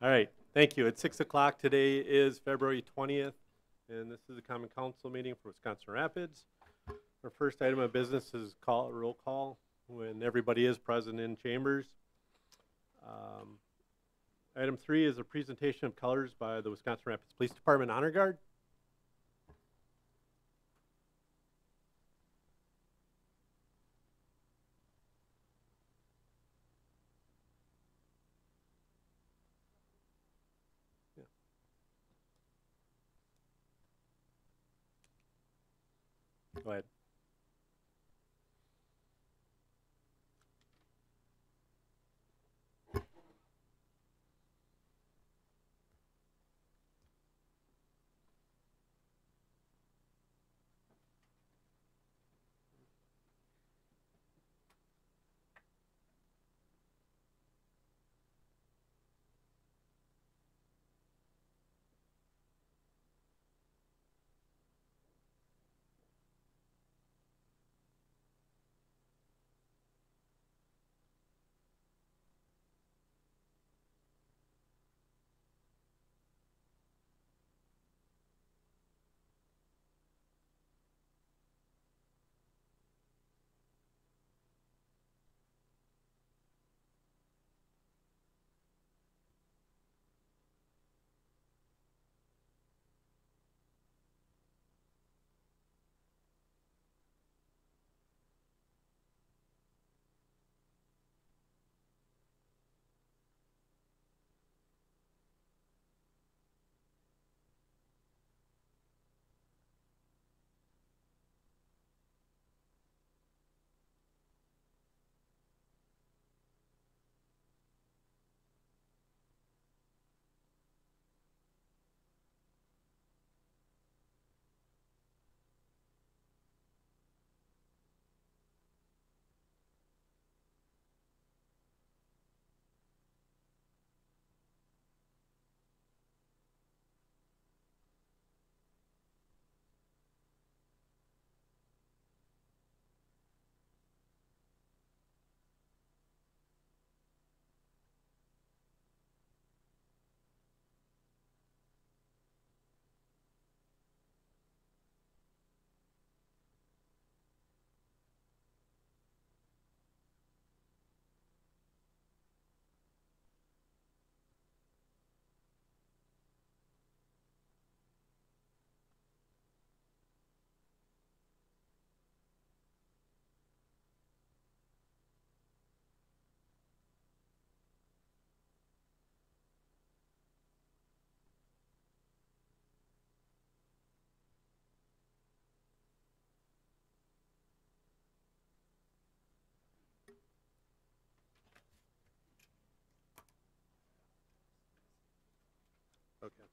All right, thank you. It's 6 o'clock. Today is February 20th, and this is a common council meeting for Wisconsin Rapids. Our first item of business is roll call when everybody is present in chambers. Um, Item 3 is a presentation of colors by the Wisconsin Rapids Police Department Honor Guard. Yeah. Go ahead. Okay.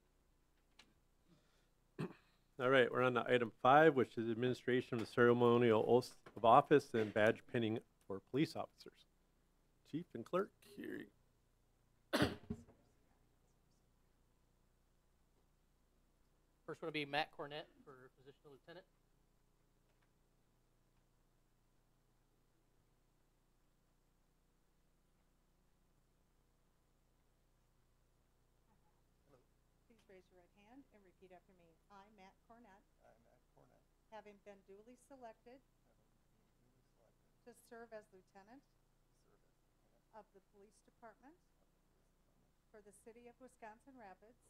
All right, we're on to item 5, which is administration of the ceremonial oath of office and badge pinning for police officers. Chief and clerk, here. First one will be Matt Cornett for position of lieutenant. Please raise your right hand and repeat after me. I, Matt Cornett, having been duly selected to serve as lieutenant of the police department for the city of Wisconsin Rapids,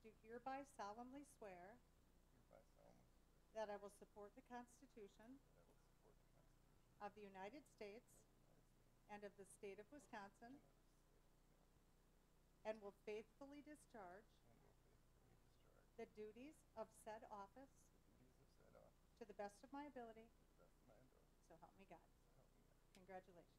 do hereby solemnly swear that I will support the Constitution of the United States and of the state of Wisconsin, and will faithfully discharge the duties of said office to the best of my ability, so help me God. Congratulations.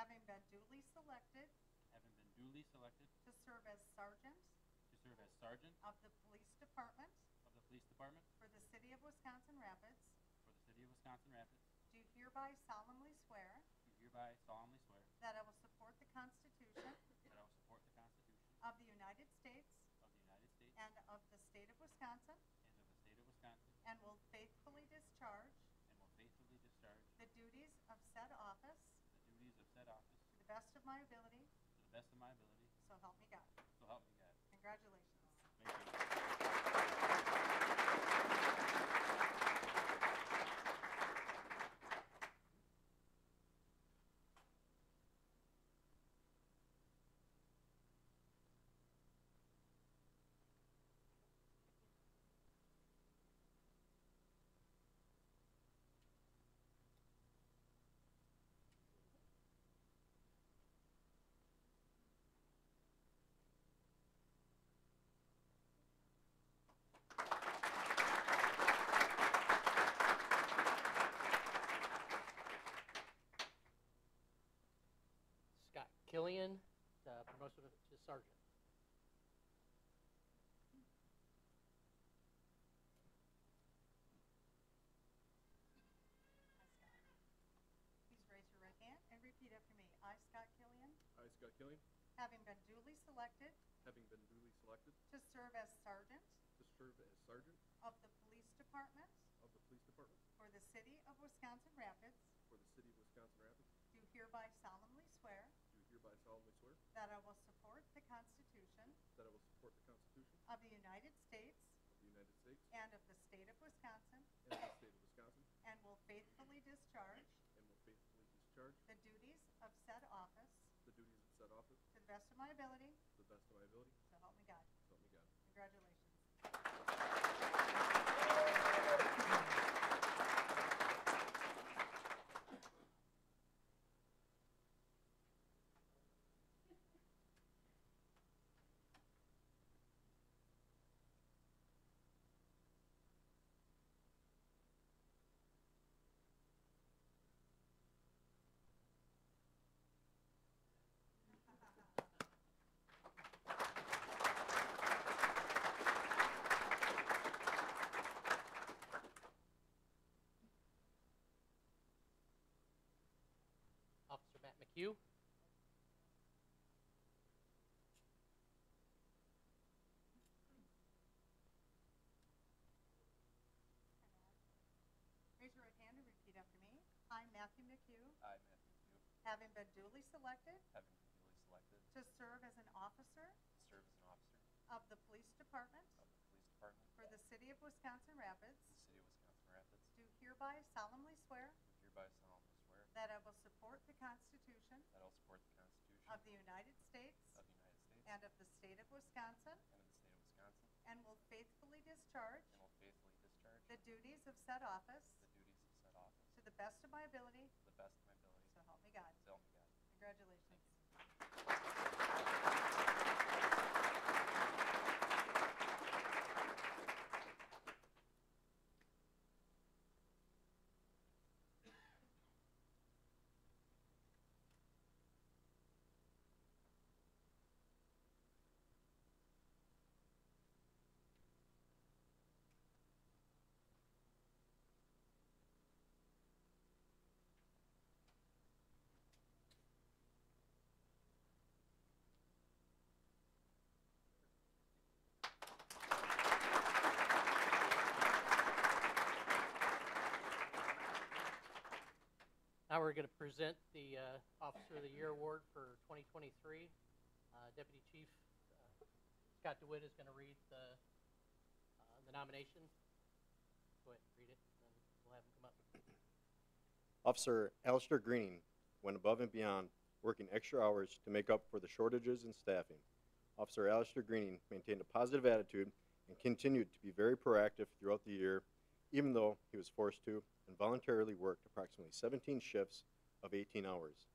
having been duly selected to serve as sergeant of the police department for the city of Wisconsin Rapids, do hereby solemnly swear that I will support the Constitution of the United States and of the state of Wisconsin, and will faithfully discharge the duties of said office to the best of my ability, so help me God. Congratulations. Thank you. Scott Killian, promotion to sergeant. Please raise your right hand and repeat after me. I, Scott Killian, I, Scott Killian, having been duly selected having been duly selected to serve as sergeant to serve as sergeant of the police department of the police department for the city of Wisconsin Rapids, for the city of Wisconsin Rapids, do hereby solemnly swear do hereby solemnly swear that I will support the Constitution that I will support the Constitution of the United States of the United States and of the state of Wisconsin, and of the state of Wisconsin, and will faithfully discharge and will faithfully discharge the duties of said office the duties of said office to the best of my ability, to the best of my ability, so help me God. so help me God. Congratulations. Officer Matt McHugh. Raise your right hand and repeat after me. I, Matthew McHugh, I, Matthew Pugh, having been duly selected having been duly selected to serve as an officer to serve as an officer of the police department of the police department for the city of Wisconsin Rapids, of the city of Wisconsin Rapids, do hereby solemnly swear do hereby solemnly swear that I will support the Constitution that I will support the Constitution of the United States of the United States and of the state of Wisconsin, and of the state of Wisconsin, and will faithfully discharge and will faithfully discharge the duties of said office the duties of said office to the best of my ability, to the best of my ability, so help me God. so help me God. Congratulations. Now we're going to present the Officer of the Year Award for 2023. Deputy Chief Scott DeWitt is going to read the nomination. Go ahead and read it, and then we'll have him come up. Officer Alistair Greening went above and beyond, working extra hours to make up for the shortages in staffing. Officer Alistair Greening maintained a positive attitude and continued to be very proactive throughout the year, even though he was forced to and voluntarily worked approximately 17 shifts of 18 hours.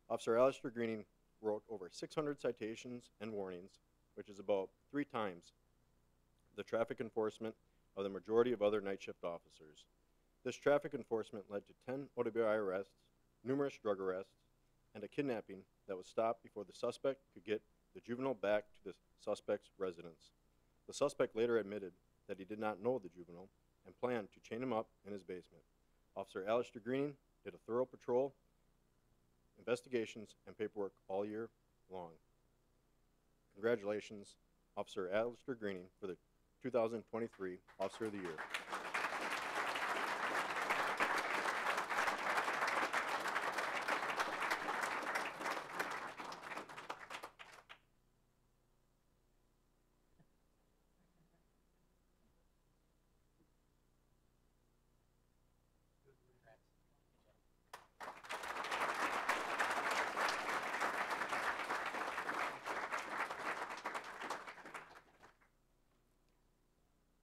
Officer Alistair Greening wrote over 600 citations and warnings, which is about 3 times the traffic enforcement of the majority of other night shift officers. This traffic enforcement led to 10 OWI arrests, numerous drug arrests, and a kidnapping that was stopped before the suspect could get the juvenile back to the suspect's residence. The suspect later admitted that he did not know the juvenile and planned to chain him up in his basement. Officer Alistair Greening did a thorough patrol, investigations, and paperwork all year long. Congratulations, Officer Alistair Greening, for the 2023 Officer of the Year.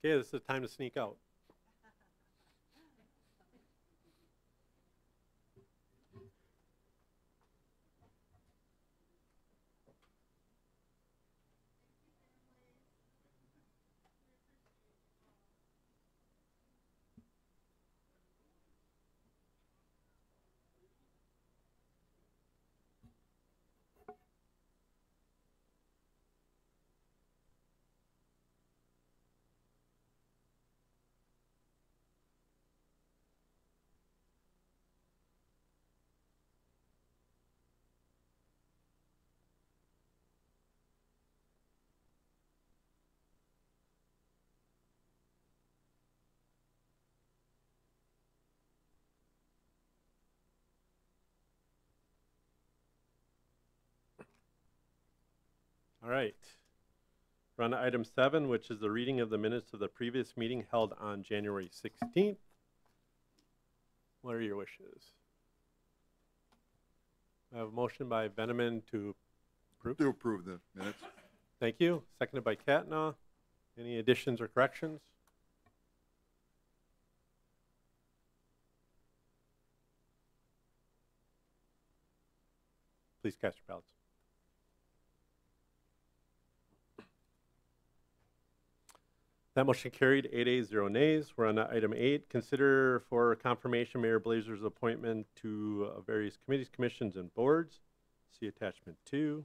Okay, this is the time to sneak out. All right. We're on to item 7, which is the reading of the minutes of the previous meeting held on January 16th. What are your wishes? I have a motion by Veneman to approve. To approve the minutes. Thank you. Seconded by Katna. Any additions or corrections? Please cast your ballots. That motion carried, 8 ayes, 0 nays. We're on to item 8. Consider for confirmation Mayor Blazer's appointment to various committees, commissions, and boards. See attachment 2.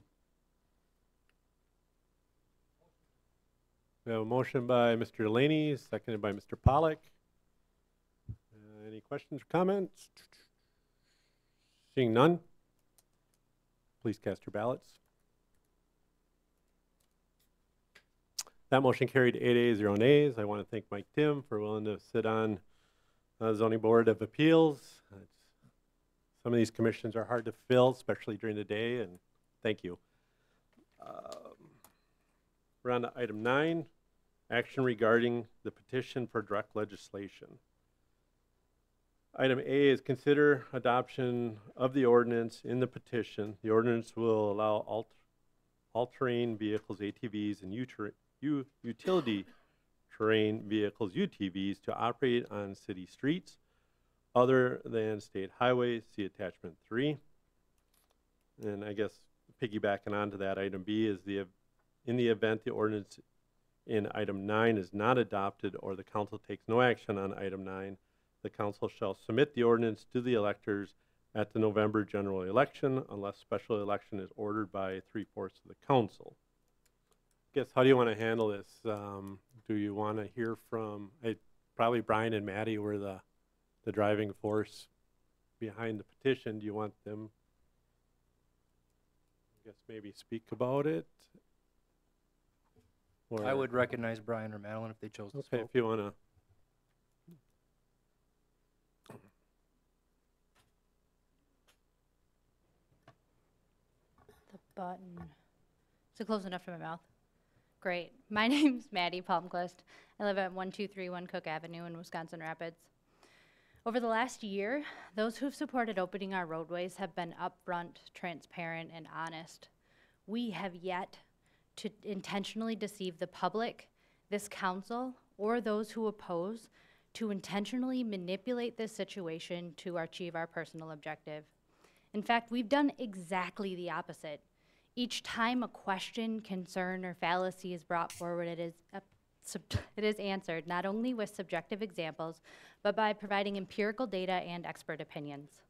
We have a motion by Mr. Delaney, seconded by Mr. Pollack. Any questions or comments? Seeing none, please cast your ballots. That motion carried, 8 ayes, 0 nays. I want to thank Mike Tim for willing to sit on Zoning Board of Appeals. Some of these commissions are hard to fill, especially during the day, and thank you. We're on to item 9, action regarding the petition for direct legislation. Item A is consider adoption of the ordinance in the petition. The ordinance will allow all-terrain vehicles, ATVs, and utility terrain vehicles, UTVs, to operate on city streets other than state highways. See attachment 3. And I guess piggybacking onto that, item B is in the event the ordinance in item 9 is not adopted or the council takes no action on item 9, the council shall submit the ordinance to the electors at the November general election unless special election is ordered by 3/4 of the council. Guess, how do you want to handle this? Do you want to hear from, probably Brian and Maddie were the driving force behind the petition. Do you want them, I guess, maybe speak about it? Or, I would recognize Brian or Madeline if they chose to okay, speak. if you want to. The button. Is it close enough to my mouth? Great. My name's Maddie Palmquist. I live at 1231 Cook Avenue in Wisconsin Rapids. Over the last year, those who've supported opening our roadways have been upfront, transparent, and honest. We have yet to intentionally deceive the public, this council, or those who oppose to intentionally manipulate this situation to achieve our personal objective. In fact, we've done exactly the opposite. Each time a question, concern, or fallacy is brought forward, it is answered not only with subjective examples, but by providing empirical data and expert opinions.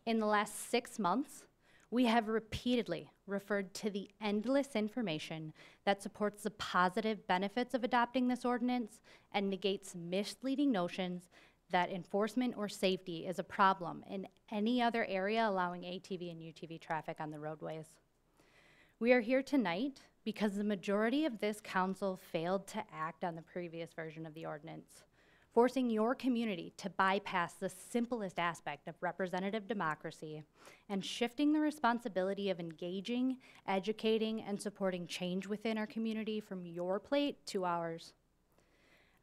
In the last 6 months, We have repeatedly referred to the endless information that supports the positive benefits of adopting this ordinance and negates misleading notions that enforcement or safety is a problem in any other area allowing ATV and UTV traffic on the roadways. We are here tonight because the majority of this council failed to act on the previous version of the ordinance, forcing your community to bypass the simplest aspect of representative democracy and shifting the responsibility of engaging, educating, and supporting change within our community from your plate to ours.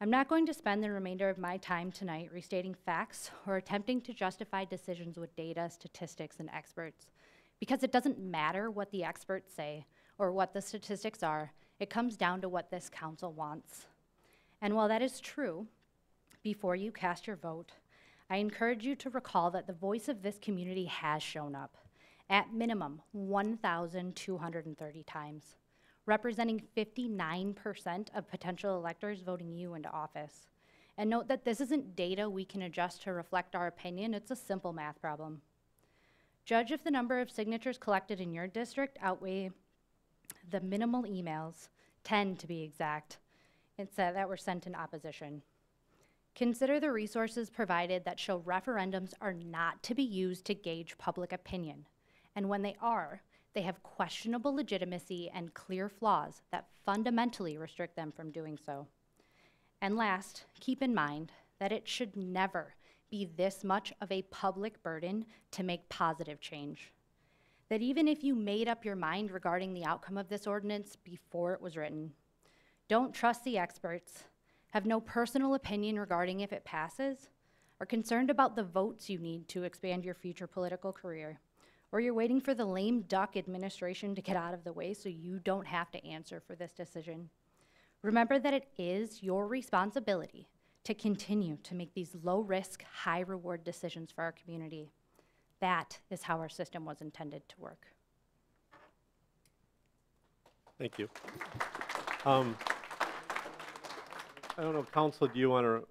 I'm not going to spend the remainder of my time tonight restating facts or attempting to justify decisions with data, statistics, and experts, because it doesn't matter what the experts say or what the statistics are. It comes down to what this council wants. And while that is true, before you cast your vote, I encourage you to recall that the voice of this community has shown up, at minimum 1,230 times, representing 59% of potential electors voting you into office. And note that this isn't data we can adjust to reflect our opinion, it's a simple math problem. Judge if the number of signatures collected in your district outweigh the minimal emails, 10 to be exact, that were sent in opposition. Consider the resources provided that show referendums are not to be used to gauge public opinion, and when they are, they have questionable legitimacy and clear flaws that fundamentally restrict them from doing so. And last, keep in mind that it should never be this much of a public burden to make positive change. That even if you made up your mind regarding the outcome of this ordinance before it was written, don't trust the experts, have no personal opinion regarding if it passes, are concerned about the votes you need to expand your future political career, or you're waiting for the lame duck administration to get out of the way so you don't have to answer for this decision. Remember that it is your responsibility to continue to make these low-risk, high-reward decisions for our community. That is how our system was intended to work. Thank you. I don't know, council, do you want to,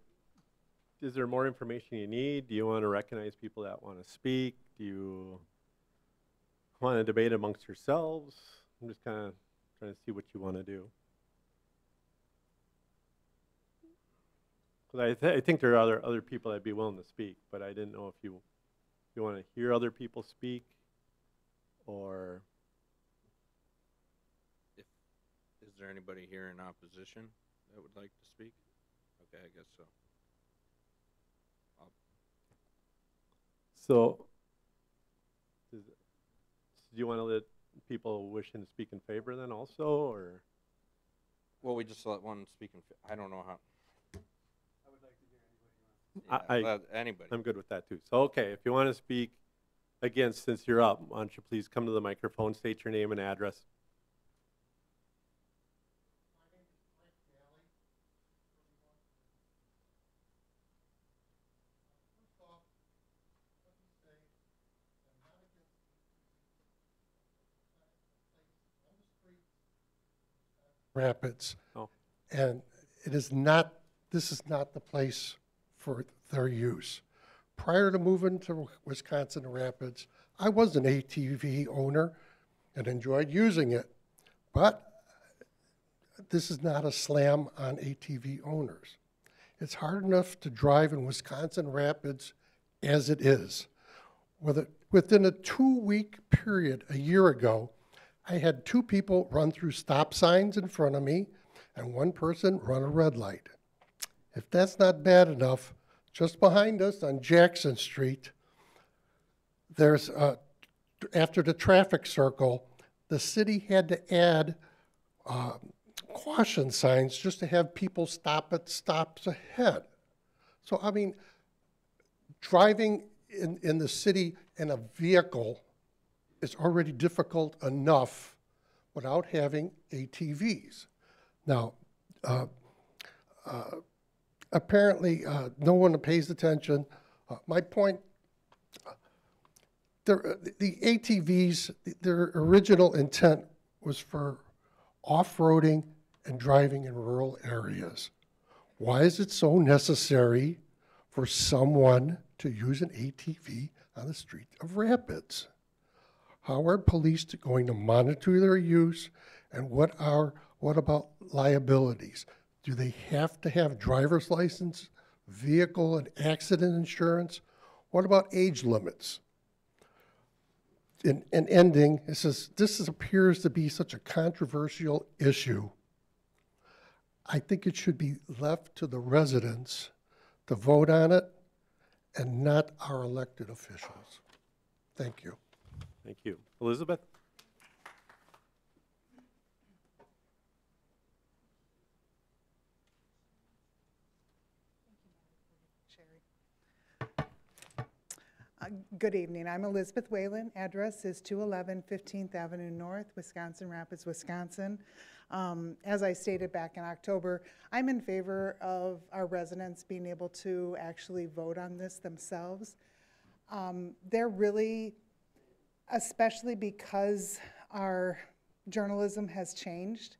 is there more information you need? Do you want to recognize people that want to speak? Do you want to debate amongst yourselves? I'm just kind of trying to see what you want to do. Because I think there are other people that'd be willing to speak, but I didn't know if you want to hear other people speak, or Is there anybody here in opposition that would like to speak? Okay, I guess so. so. Do you want to let people wishing to speak in favor then also, or? Well, we just let one speak in, I don't know how. Anybody. I'm good with that too. So, okay, if you want to speak against, since you're up, why don't you please come to the microphone, state your name and address. Rapids. Oh. And it is not, this is not the place for their use. Prior to moving to Wisconsin Rapids, I was an ATV owner and enjoyed using it. But this is not a slam on ATV owners. It's hard enough to drive in Wisconsin Rapids as it is. Within a 2-week period a year ago, I had 2 people run through stop signs in front of me and 1 person run a red light. If that's not bad enough, just behind us on Jackson Street, there's, after the traffic circle, the city had to add caution signs just to have people stop at stops ahead. So, I mean, driving in the city in a vehicle is already difficult enough without having ATVs. Now, apparently, no one pays attention. My point, the ATVs, their original intent was for off-roading and driving in rural areas. Why is it so necessary for someone to use an ATV on the street of Rapids? How are police going to monitor their use? And what about liabilities? Do they have to have driver's license, vehicle and accident insurance? What about age limits? In ending, this appears to be such a controversial issue. I think it should be left to the residents to vote on it and not our elected officials. Thank you. Thank you. Elizabeth? Good evening. I'm Elizabeth Whalen. Address is 211 15th Avenue North, Wisconsin Rapids, Wisconsin. As I stated back in October, I'm in favor of our residents being able to actually vote on this themselves. They're really, especially because our journalism has changed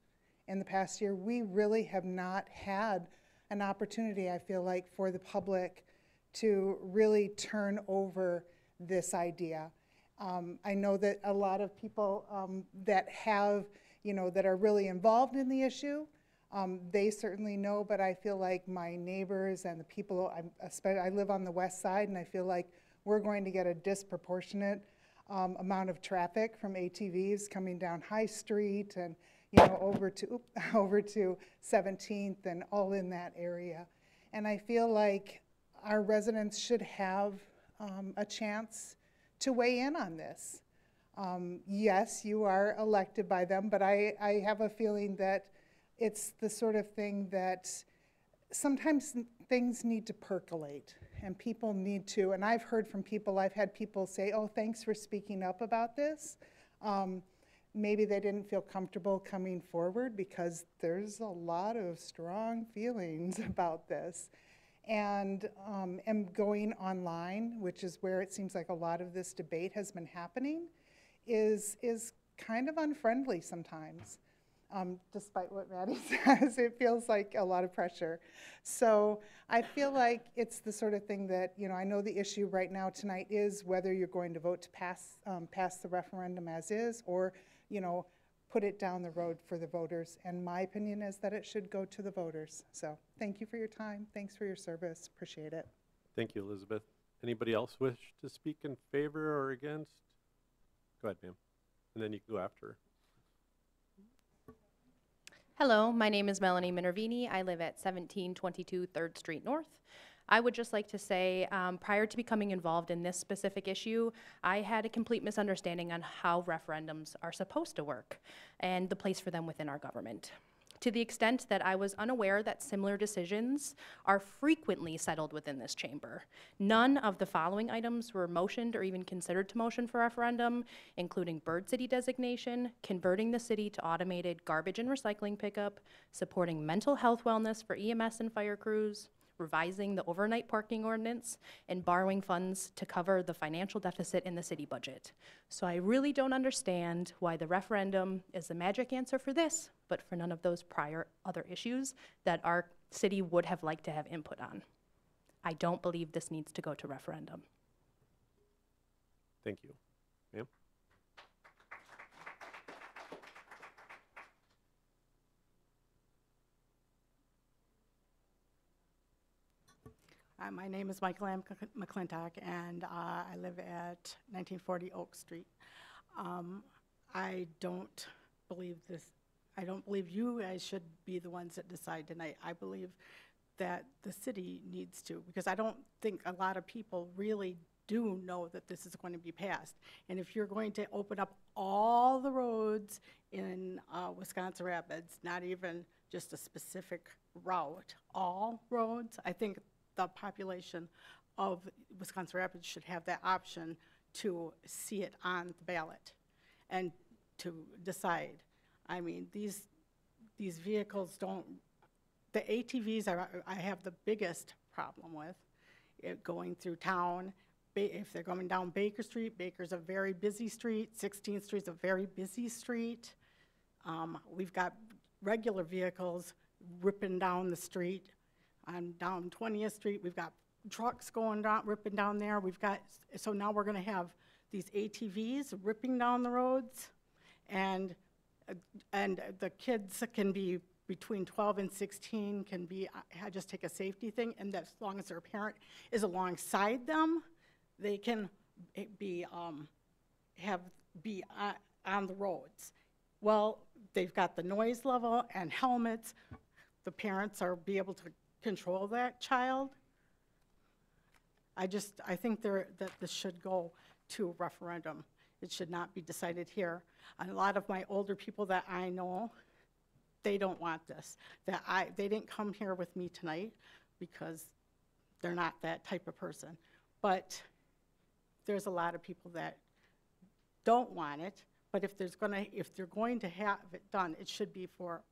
in the past year, we really have not had an opportunity, I feel like, for the public to really turn over this idea. I know that a lot of people that have, that are really involved in the issue, they certainly know, but I feel like my neighbors and the people, I live on the west side, and I feel like we're going to get a disproportionate amount of traffic from ATVs coming down High Street and over to 17th and all in that area. And I feel like our residents should have a chance to weigh in on this. Yes, you are elected by them, but I have a feeling that it's the sort of thing that sometimes things need to percolate and people need to, and I've heard from people, I've had people say, oh, thanks for speaking up about this. Maybe they didn't feel comfortable coming forward because there's a lot of strong feelings about this. And am going online, which is where it seems like a lot of this debate has been happening, is kind of unfriendly sometimes. Despite what Maddie says, it feels like a lot of pressure. So I feel like it's the sort of thing that, I know the issue right now tonight is whether you're going to vote to pass the referendum as is, or, put it down the road for the voters. And my opinion is that it should go to the voters. So thank you for your time. Thanks for your service. Appreciate it. Thank you, Elizabeth. Anybody else wish to speak in favor or against? Go ahead, ma'am. And then you can go after. Hello, my name is Melanie Minervini. I live at 1722 3rd Street North. I would just like to say, prior to becoming involved in this specific issue, I had a complete misunderstanding on how referendums are supposed to work and the place for them within our government. To the extent that I was unaware that similar decisions are frequently settled within this chamber. None of the following items were motioned or even considered to motion for referendum, including Bird City designation, converting the city to automated garbage and recycling pickup, supporting mental health wellness for EMS and fire crews, revising the overnight parking ordinance, and borrowing funds to cover the financial deficit in the city budget. So I really don't understand why the referendum is the magic answer for this, but for none of those prior other issues that our city would have liked to have input on. I don't believe this needs to go to referendum. Thank you. Ma'am? My name is Michael M. McClintock, and I live at 1940 Oak Street. I don't believe this. I don't believe you guys should be the ones that decide tonight. I believe that the city needs to, because I don't think a lot of people really do know that this is going to be passed. And if you're going to open up all the roads in Wisconsin Rapids, not even just a specific route, all roads, I think the population of Wisconsin Rapids should have that option to see it on the ballot and to decide. I mean, these vehicles don't, the ATVs I have the biggest problem with going through town. If they're going down Baker Street, Baker's a very busy street, 16th Street's a very busy street. We've got regular vehicles ripping down the street. On down 20th Street, we've got trucks going down, ripping down there. We've got, so now we're gonna have these ATVs ripping down the roads, and the kids can be between 12 and 16, can be, just take a safety thing, and that as long as their parent is alongside them, they can be, on the roads. Well, they've got the noise level and helmets. The parents are be able to control that child. I think that this should go to a referendum. It should not be decided here. And a lot of my older people that I know, they don't want this. They didn't come here with me tonight because they're not that type of person. But there's a lot of people that don't want it. But if they're going to have it done, it should be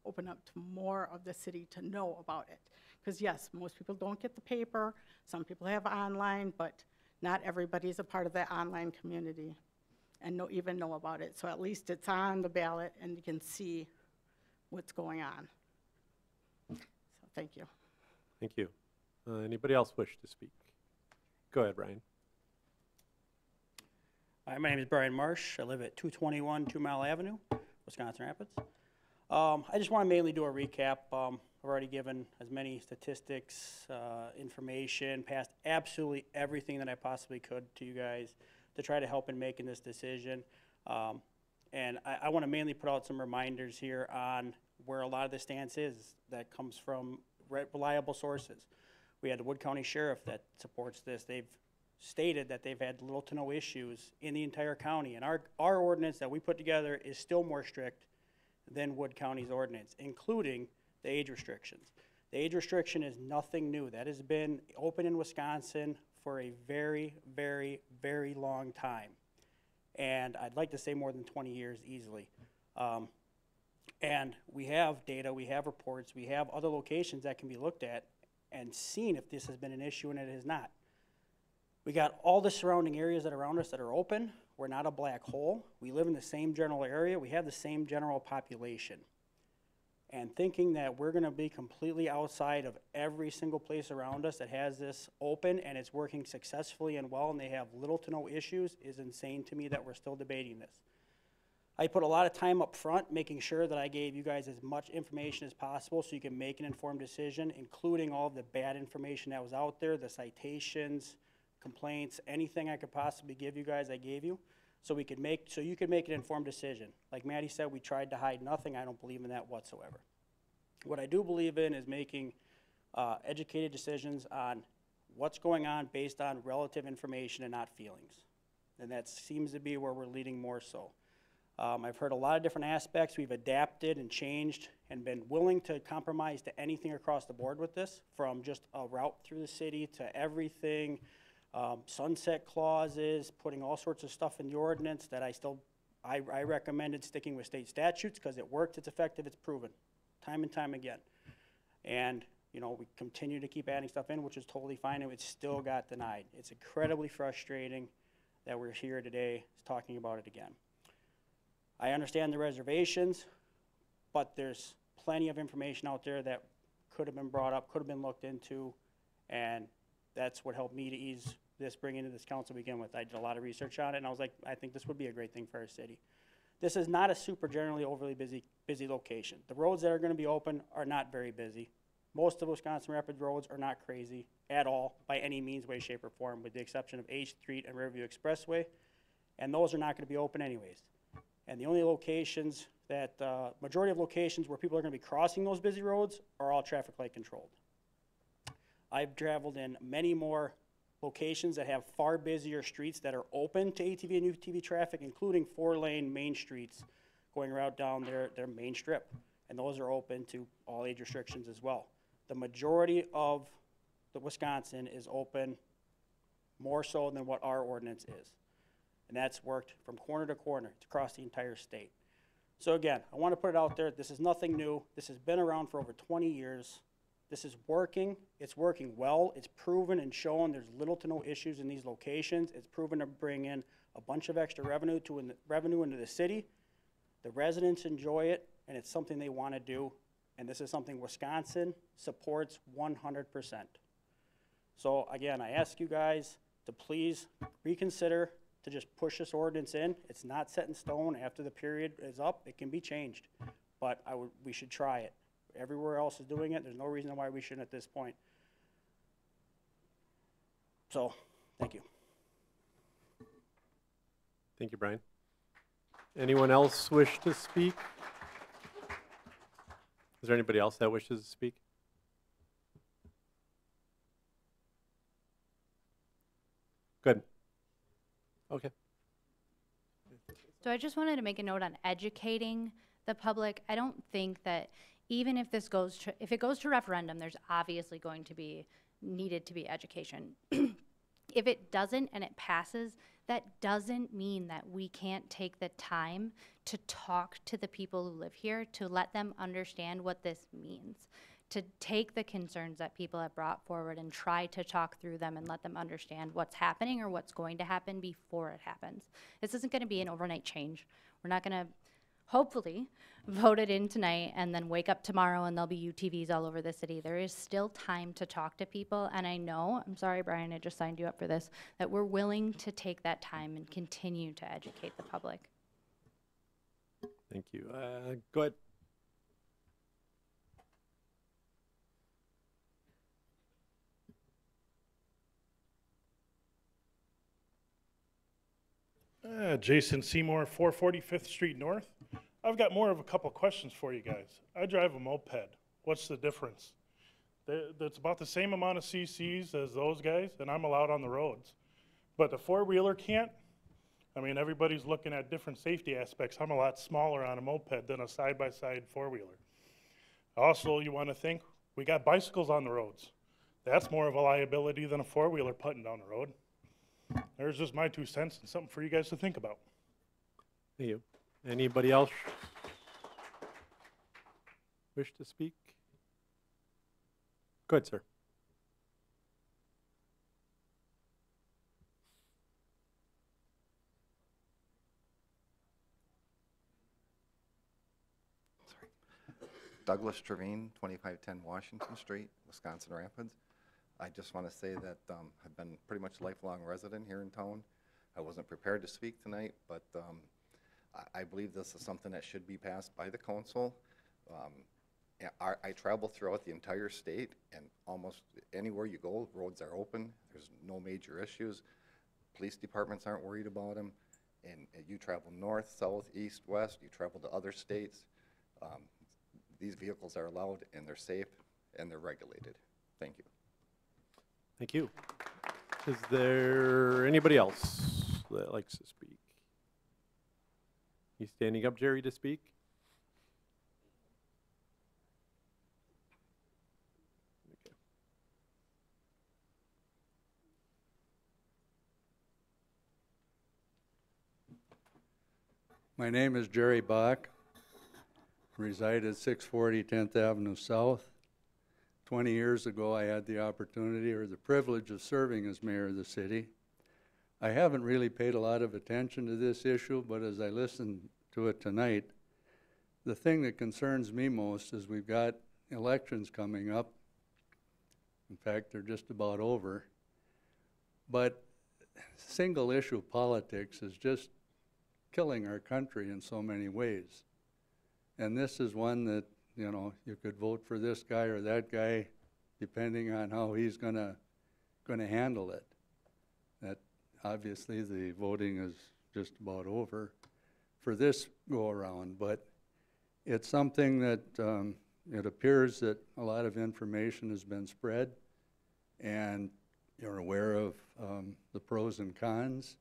open up to more of the city to know about it. Because yes, most people don't get the paper. Some people have online, but not everybody's a part of that online community and even know about it. So at least it's on the ballot and you can see what's going on. So thank you. Thank you. Anybody else wish to speak? Go ahead, Brian. Hi, my name is Brian Marsh. I live at 221 2 Mile Avenue, Wisconsin Rapids. I just want to mainly do a recap. I've already given as many statistics, information, passed absolutely everything that I possibly could to you guys to try to help in making this decision. And I want to mainly put out some reminders here on where a lot of the stance is that comes from reliable sources. We had the Wood County Sheriff that supports this. They've stated that they've had little to no issues in the entire county. And our ordinance that we put together is still more strict than Wood County's ordinance, including the age restrictions. The age restriction is nothing new. That has been open in Wisconsin for a very, very, very long time. And I'd like to say more than 20 years easily. And we have data, we have reports, we have other locations that can be looked at and seen if this has been an issue, and it has not. We got all the surrounding areas that are around us that are open. We're not a black hole. We live in the same general area. We have the same general population. And thinking that we're going to be completely outside of every single place around us that has this open and it's working successfully and well and they have little to no issues is insane to me that we're still debating this. I put a lot of time up front making sure that I gave you guys as much information as possible so you can make an informed decision, including all of the bad information that was out there, the citations, complaints, anything I could possibly give you guys, I gave you, so you could make an informed decision. Like Maddie said, we tried to hide nothing. I don't believe in that whatsoever. What I do believe in is making educated decisions on what's going on based on relative information and not feelings. And that seems to be where we're leading more so. I've heard a lot of different aspects. We've adapted and changed and been willing to compromise to anything across the board with this, from just a route through the city to everything, sunset clauses, putting all sorts of stuff in the ordinance that I recommended sticking with state statutes because it worked, it's effective, it's proven, time and time again. And we continue to keep adding stuff in, which is totally fine, and it still got denied. It's incredibly frustrating that we're here today talking about it again. I understand the reservations, but there's plenty of information out there that could have been brought up, could have been looked into, and that's what helped me to ease this, bring into this council to begin with. I did a lot of research on it, and I was like, I think this would be a great thing for our city. This is not a super generally overly busy location. The roads that are going to be open are not very busy. Most of Wisconsin Rapids roads are not crazy at all by any means, way, shape, or form, with the exception of 8th Street and Riverview Expressway, and those are not going to be open anyways. And the only locations that, majority of locations where people are going to be crossing those busy roads are all traffic light controlled. I've traveled in many more locations that have far busier streets that are open to ATV and UTV traffic, including 4-lane main streets going right down their main strip. And those are open to all age restrictions as well. The majority of the Wisconsin is open more so than what our ordinance is. And that's worked from corner to corner. It's across the entire state. So again, I want to put it out there. This is nothing new. This has been around for over 20 years. This is working. It's working well. It's proven and shown there's little to no issues in these locations. It's proven to bring in a bunch of extra revenue into the city. The residents enjoy it, and it's something they want to do. And this is something Wisconsin supports 100%. So again, I ask you guys to please reconsider to just push this ordinance in. It's not set in stone. After the period is up, it can be changed. But we should try it. Everywhere else is doing it. There's no reason why we shouldn't at this point. So, thank you. Thank you, Brian. Anyone else wish to speak? Is there anybody else that wishes to speak? Good. Okay. So I just wanted to make a note on educating the public. I don't think that even if this goes to, if it goes to referendum, there's obviously going to be, needed to be education. If it doesn't and it passes, that doesn't mean that we can't take the time to talk to the people who live here, to let them understand what this means, to take the concerns that people have brought forward and try to talk through them and let them understand what's happening or what's going to happen before it happens. This isn't going to be an overnight change. We're not going to, hopefully, vote it in tonight and then wake up tomorrow and there'll be UTVs all over the city. There is still time to talk to people, and I know, I'm sorry, Brian, I just signed you up for this, that we're willing to take that time and continue to educate the public. Thank you. Go ahead. Jason Seymour, 445th Street North. I've got more of a couple questions for you guys. I drive a moped. What's the difference? That's about the same amount of CCs as those guys, and I'm allowed on the roads. But the four-wheeler can't? I mean, everybody's looking at different safety aspects. I'm a lot smaller on a moped than a side-by-side four-wheeler. Also, you want to think, we got bicycles on the roads. That's more of a liability than a four-wheeler putting down the road. There's just my 2 cents and something for you guys to think about. Thank you. Anybody else wish to speak? Go ahead, sir. Douglas Trevine, 2510 Washington Street, Wisconsin Rapids. I just want to say that I've been pretty much a lifelong resident here in town. I wasn't prepared to speak tonight, but I believe this is something that should be passed by the council. I travel throughout the entire state, and almost anywhere you go, roads are open. There's no major issues. Police departments aren't worried about them. And you travel north, south, east, west, you travel to other states. These vehicles are allowed, and they're safe, and they're regulated. Thank you. Thank you. Is there anybody else that likes to speak? You standing up, Jerry, to speak? Okay. My name is Jerry Bach. Reside at 640 10th Avenue South. 20 years ago, I had the opportunity or the privilege of serving as mayor of the city. I haven't really paid a lot of attention to this issue, but as I listened to it tonight, the thing that concerns me most is we've got elections coming up. In fact, they're just about over. But single issue politics is just killing our country in so many ways. And this is one that, you know, you could vote for this guy or that guy depending on how he's gonna handle it. That obviously the voting is just about over for this go around, but it's something that it appears that a lot of information has been spread, and you're aware of the pros and cons.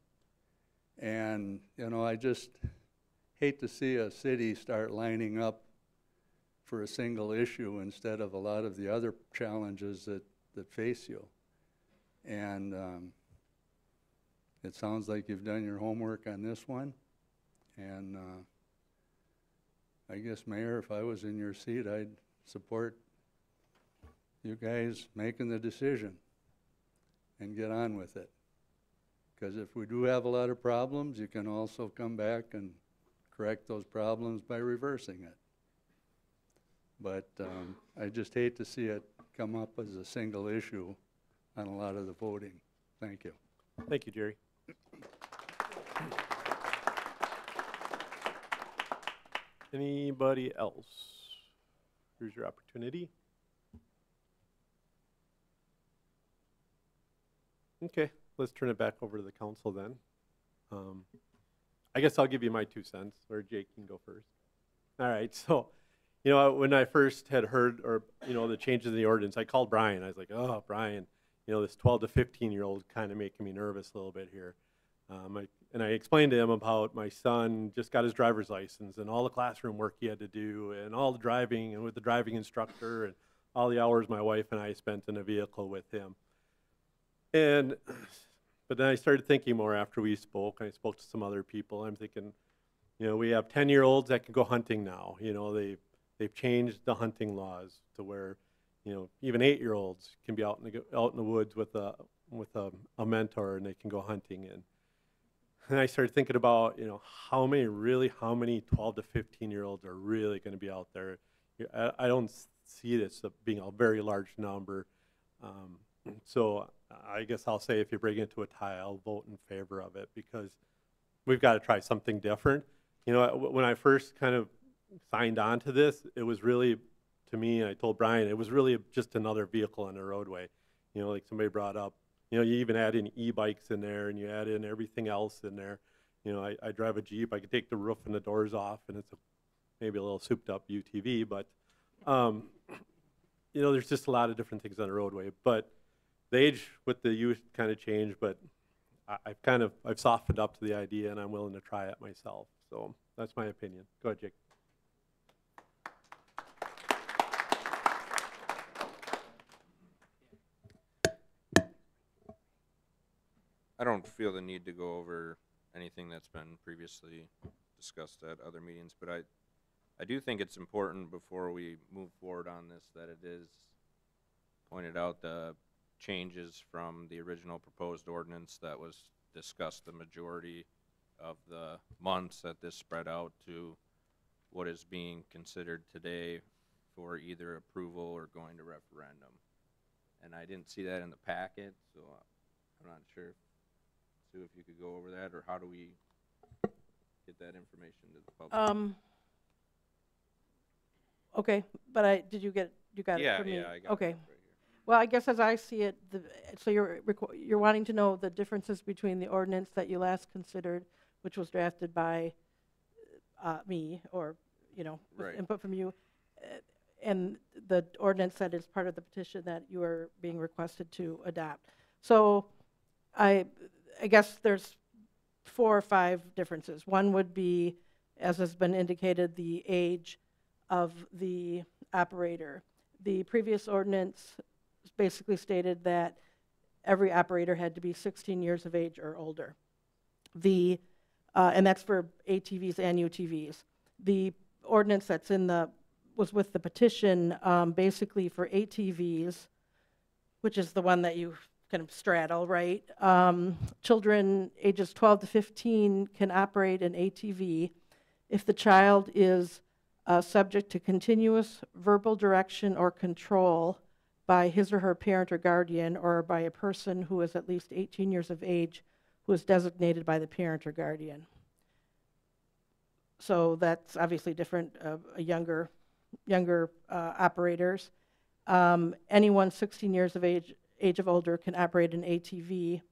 And you know, I just hate to see a city start lining up for a single issue instead of a lot of the other challenges that face you. And it sounds like you've done your homework on this one. And I guess, Mayor, if I was in your seat, I'd support you guys making the decision and get on with it. Because if we do have a lot of problems, you can also come back and correct those problems by reversing it. But I just hate to see it come up as a single issue on a lot of the voting. Thank you. Thank you, Jerry. Anybody else? Here's your opportunity. Okay, let's turn it back over to the council then. I guess I'll give you my 2 cents, or Jake can go first. All right, so, you know, when I first had heard, or, you know, the changes in the ordinance, I called Brian. I was like, oh, Brian, you know, this 12 to 15-year-old kind of making me nervous a little bit here. And I explained to him about my son just got his driver's license and all the classroom work he had to do and all the driving and with the driving instructor and all the hours my wife and I spent in a vehicle with him. But then I started thinking more after we spoke. I spoke to some other people. I'm thinking, you know, we have 10-year-olds that can go hunting now. You know, they've changed the hunting laws to where, you know, even 8-year-olds can be out in the woods with a mentor and they can go hunting. And I started thinking about, you know, how many 12 to 15-year-olds are really going to be out there. I don't see this being a very large number. So I guess I'll say if you bring it to a tie, I'll vote in favor of it because we've got to try something different. You know, when I first kind of signed on to this, it was really, to me, I told Brian, it was really just another vehicle on the roadway. You know, like somebody brought up, you know, you even add in e-bikes in there and you add in everything else in there. You know, I drive a Jeep, I can take the roof and the doors off and it's maybe a little souped up UTV, but, you know, there's just a lot of different things on the roadway. But the age with the youth kind of changed, but I've softened up to the idea and I'm willing to try it myself. So that's my opinion. Go ahead, Jake. I don't feel the need to go over anything that's been previously discussed at other meetings, but I do think it's important before we move forward on this that it is pointed out the changes from the original proposed ordinance that was discussed the majority of the months that this spread out to what is being considered today for either approval or going to referendum. And I didn't see that in the packet, so I'm not sure. Sue, if you could go over that, or how do we get that information to the public? Okay, but you got it from me? Yeah, I got okay. it right here. Well, I guess as I see it, so you're wanting to know the differences between the ordinance that you last considered, which was drafted by me, or, you know, with Right. input from you, and the ordinance that is part of the petition that you are being requested to adopt. So I guess there's 4 or 5 differences. One would be, as has been indicated, the age of the operator. The previous ordinance basically stated that every operator had to be 16 years of age or older. And that's for ATVs and UTVs. The ordinance that's was with the petition, basically for ATVs, which is the one that you kind of straddle, right? Children ages 12 to 15 can operate an ATV if the child is subject to continuous verbal direction or control by his or her parent or guardian, or by a person who is at least 18 years of age who is designated by the parent or guardian. So that's obviously different, younger operators. Anyone 16 years of age of older can operate an ATV,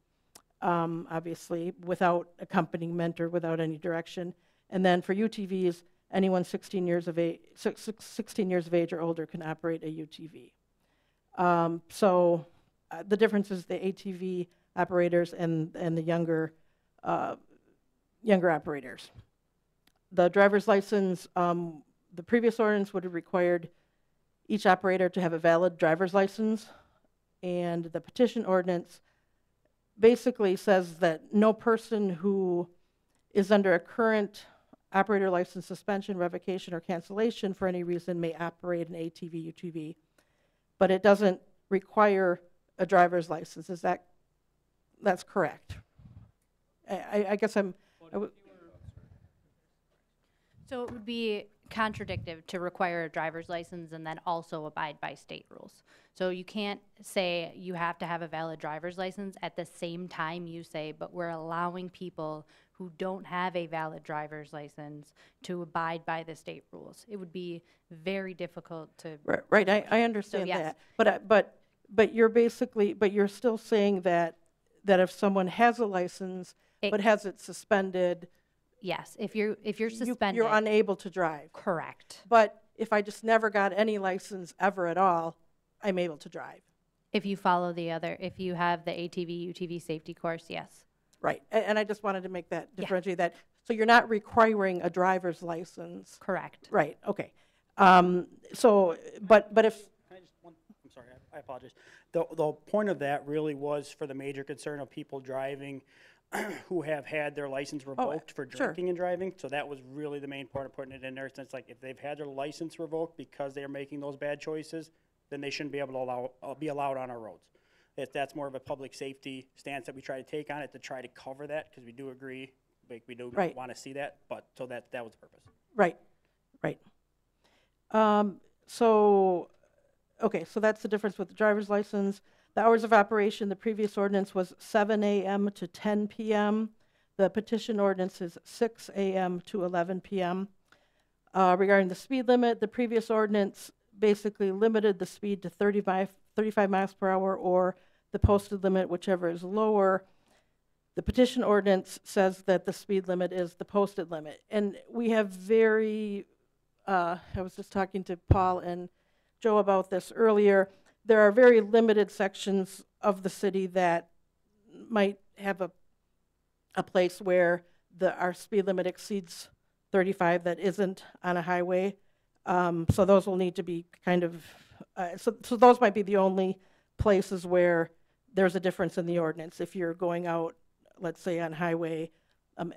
obviously, without accompaniment or without any direction. And then for UTVs, anyone 16 years of age or older can operate a UTV. So the difference is the ATV operators and the younger operators. The driver's license, the previous ordinance would have required each operator to have a valid driver's license, and the petition ordinance basically says that no person who is under a current operator license suspension, revocation, or cancellation for any reason may operate an ATV, UTV, but it doesn't require a driver's license. That's correct? I guess So it would be contradictive to require a driver's license and then also abide by state rules. So you can't say you have to have a valid driver's license at the same time you say, but we're allowing people who don't have a valid driver's license to abide by the state rules. It would be very difficult to. Right, I understand yes. that. But you're basically, but you're still saying that if someone has a license but has it suspended. Yes, if you're suspended. You're unable to drive. Correct. But if I just never got any license ever at all, I'm able to drive. If you follow if you have the ATV, UTV safety course, yes. Right, and I just wanted to make that, differentiate that. So you're not requiring a driver's license. Correct. Right, okay. So, but if. Can I just I'm sorry, I apologize. The point of that really was for the major concern of people driving who have had their license revoked for drinking and driving. So that was really the main part of putting it in there. So it's like if they've had their license revoked because they are making those bad choices, then they shouldn't be able to be allowed on our roads. That's more of a public safety stance that we try to take on it to try to cover that, because we do agree, like, we do want to see that, but so that was the purpose. Right. So, okay, so that's the difference with the driver's license. The hours of operation, the previous ordinance was 7 a.m. to 10 p.m. The petition ordinance is 6 a.m. to 11 p.m. Regarding the speed limit, the previous ordinance basically limited the speed to 35 miles per hour or the posted limit, whichever is lower. The petition ordinance says that the speed limit is the posted limit. And we have I was just talking to Paul and Joe about this earlier. There are very limited sections of the city that might have a place where our speed limit exceeds 35 that isn't on a highway. So those will need to be kind of, so those might be the only places where there's a difference in the ordinance. If you're going out, let's say on highway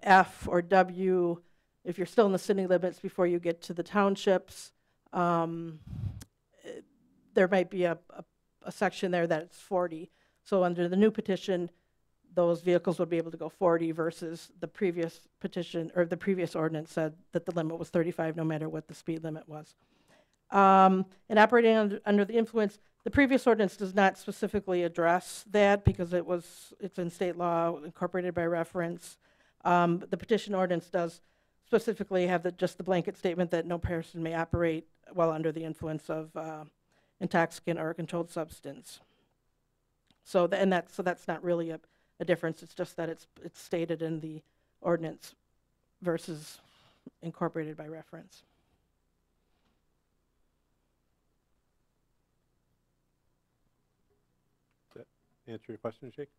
F or W, if you're still in the city limits before you get to the townships, there might be a section there that's 40. So under the new petition, those vehicles would be able to go 40 versus the previous petition, or the previous ordinance said that the limit was 35 no matter what the speed limit was. And operating under the influence, the previous ordinance does not specifically address that because it's in state law, incorporated by reference. The petition ordinance does specifically have just the blanket statement that no person may operate while under the influence of intoxicant or a controlled substance. So that's not really a difference. It's just that it's stated in the ordinance versus incorporated by reference. Does that answer your question, Jake?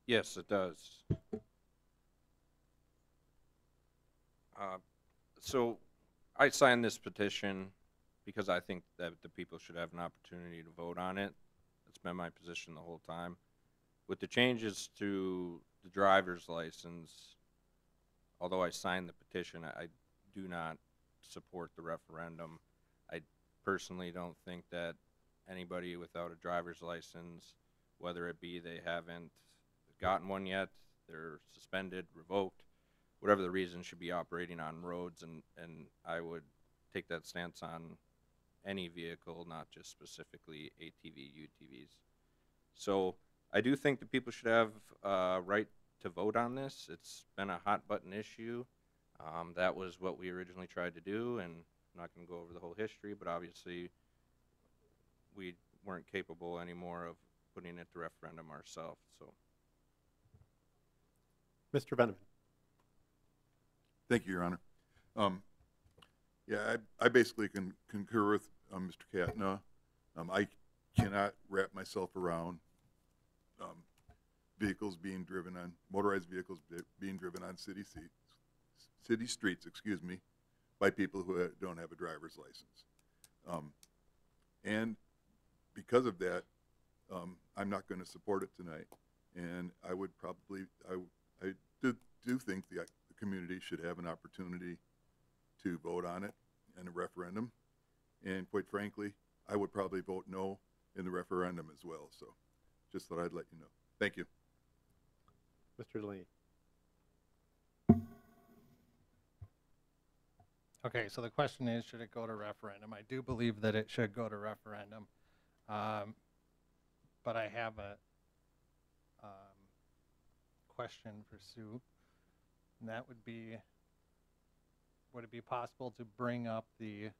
Yes, it does. So I signed this petition because I think that the people should have an opportunity to vote on it. That's been my position the whole time. With the changes to the driver's license, although I signed the petition, I do not support the referendum. I personally don't think that anybody without a driver's license, whether it be they haven't gotten one yet, they're suspended, revoked, whatever the reason, should be operating on roads, and I would take that stance on any vehicle, not just specifically ATV, UTVs. So I do think that people should have right to vote on this. It's been a hot button issue. That was what we originally tried to do, and I'm not going to go over the whole history, but obviously we weren't capable anymore of putting it to referendum ourselves. So, Mr. Veneman. Thank you, Your Honor. Yeah, I basically can concur with Mr. Katna. I cannot wrap myself around vehicles being driven on, motorized vehicles being driven on city streets, excuse me, by people who don't have a driver's license. And because of that, I'm not going to support it tonight. And I would probably, I do think the community should have an opportunity to vote on it in a referendum. And quite frankly, I would probably vote no in the referendum as well. So just thought I'd let you know. Thank you. Mr. Delaney. Okay, so the question is, should it go to referendum? I do believe that it should go to referendum. But I have a question for Sue, and that would be, would it be possible to bring up the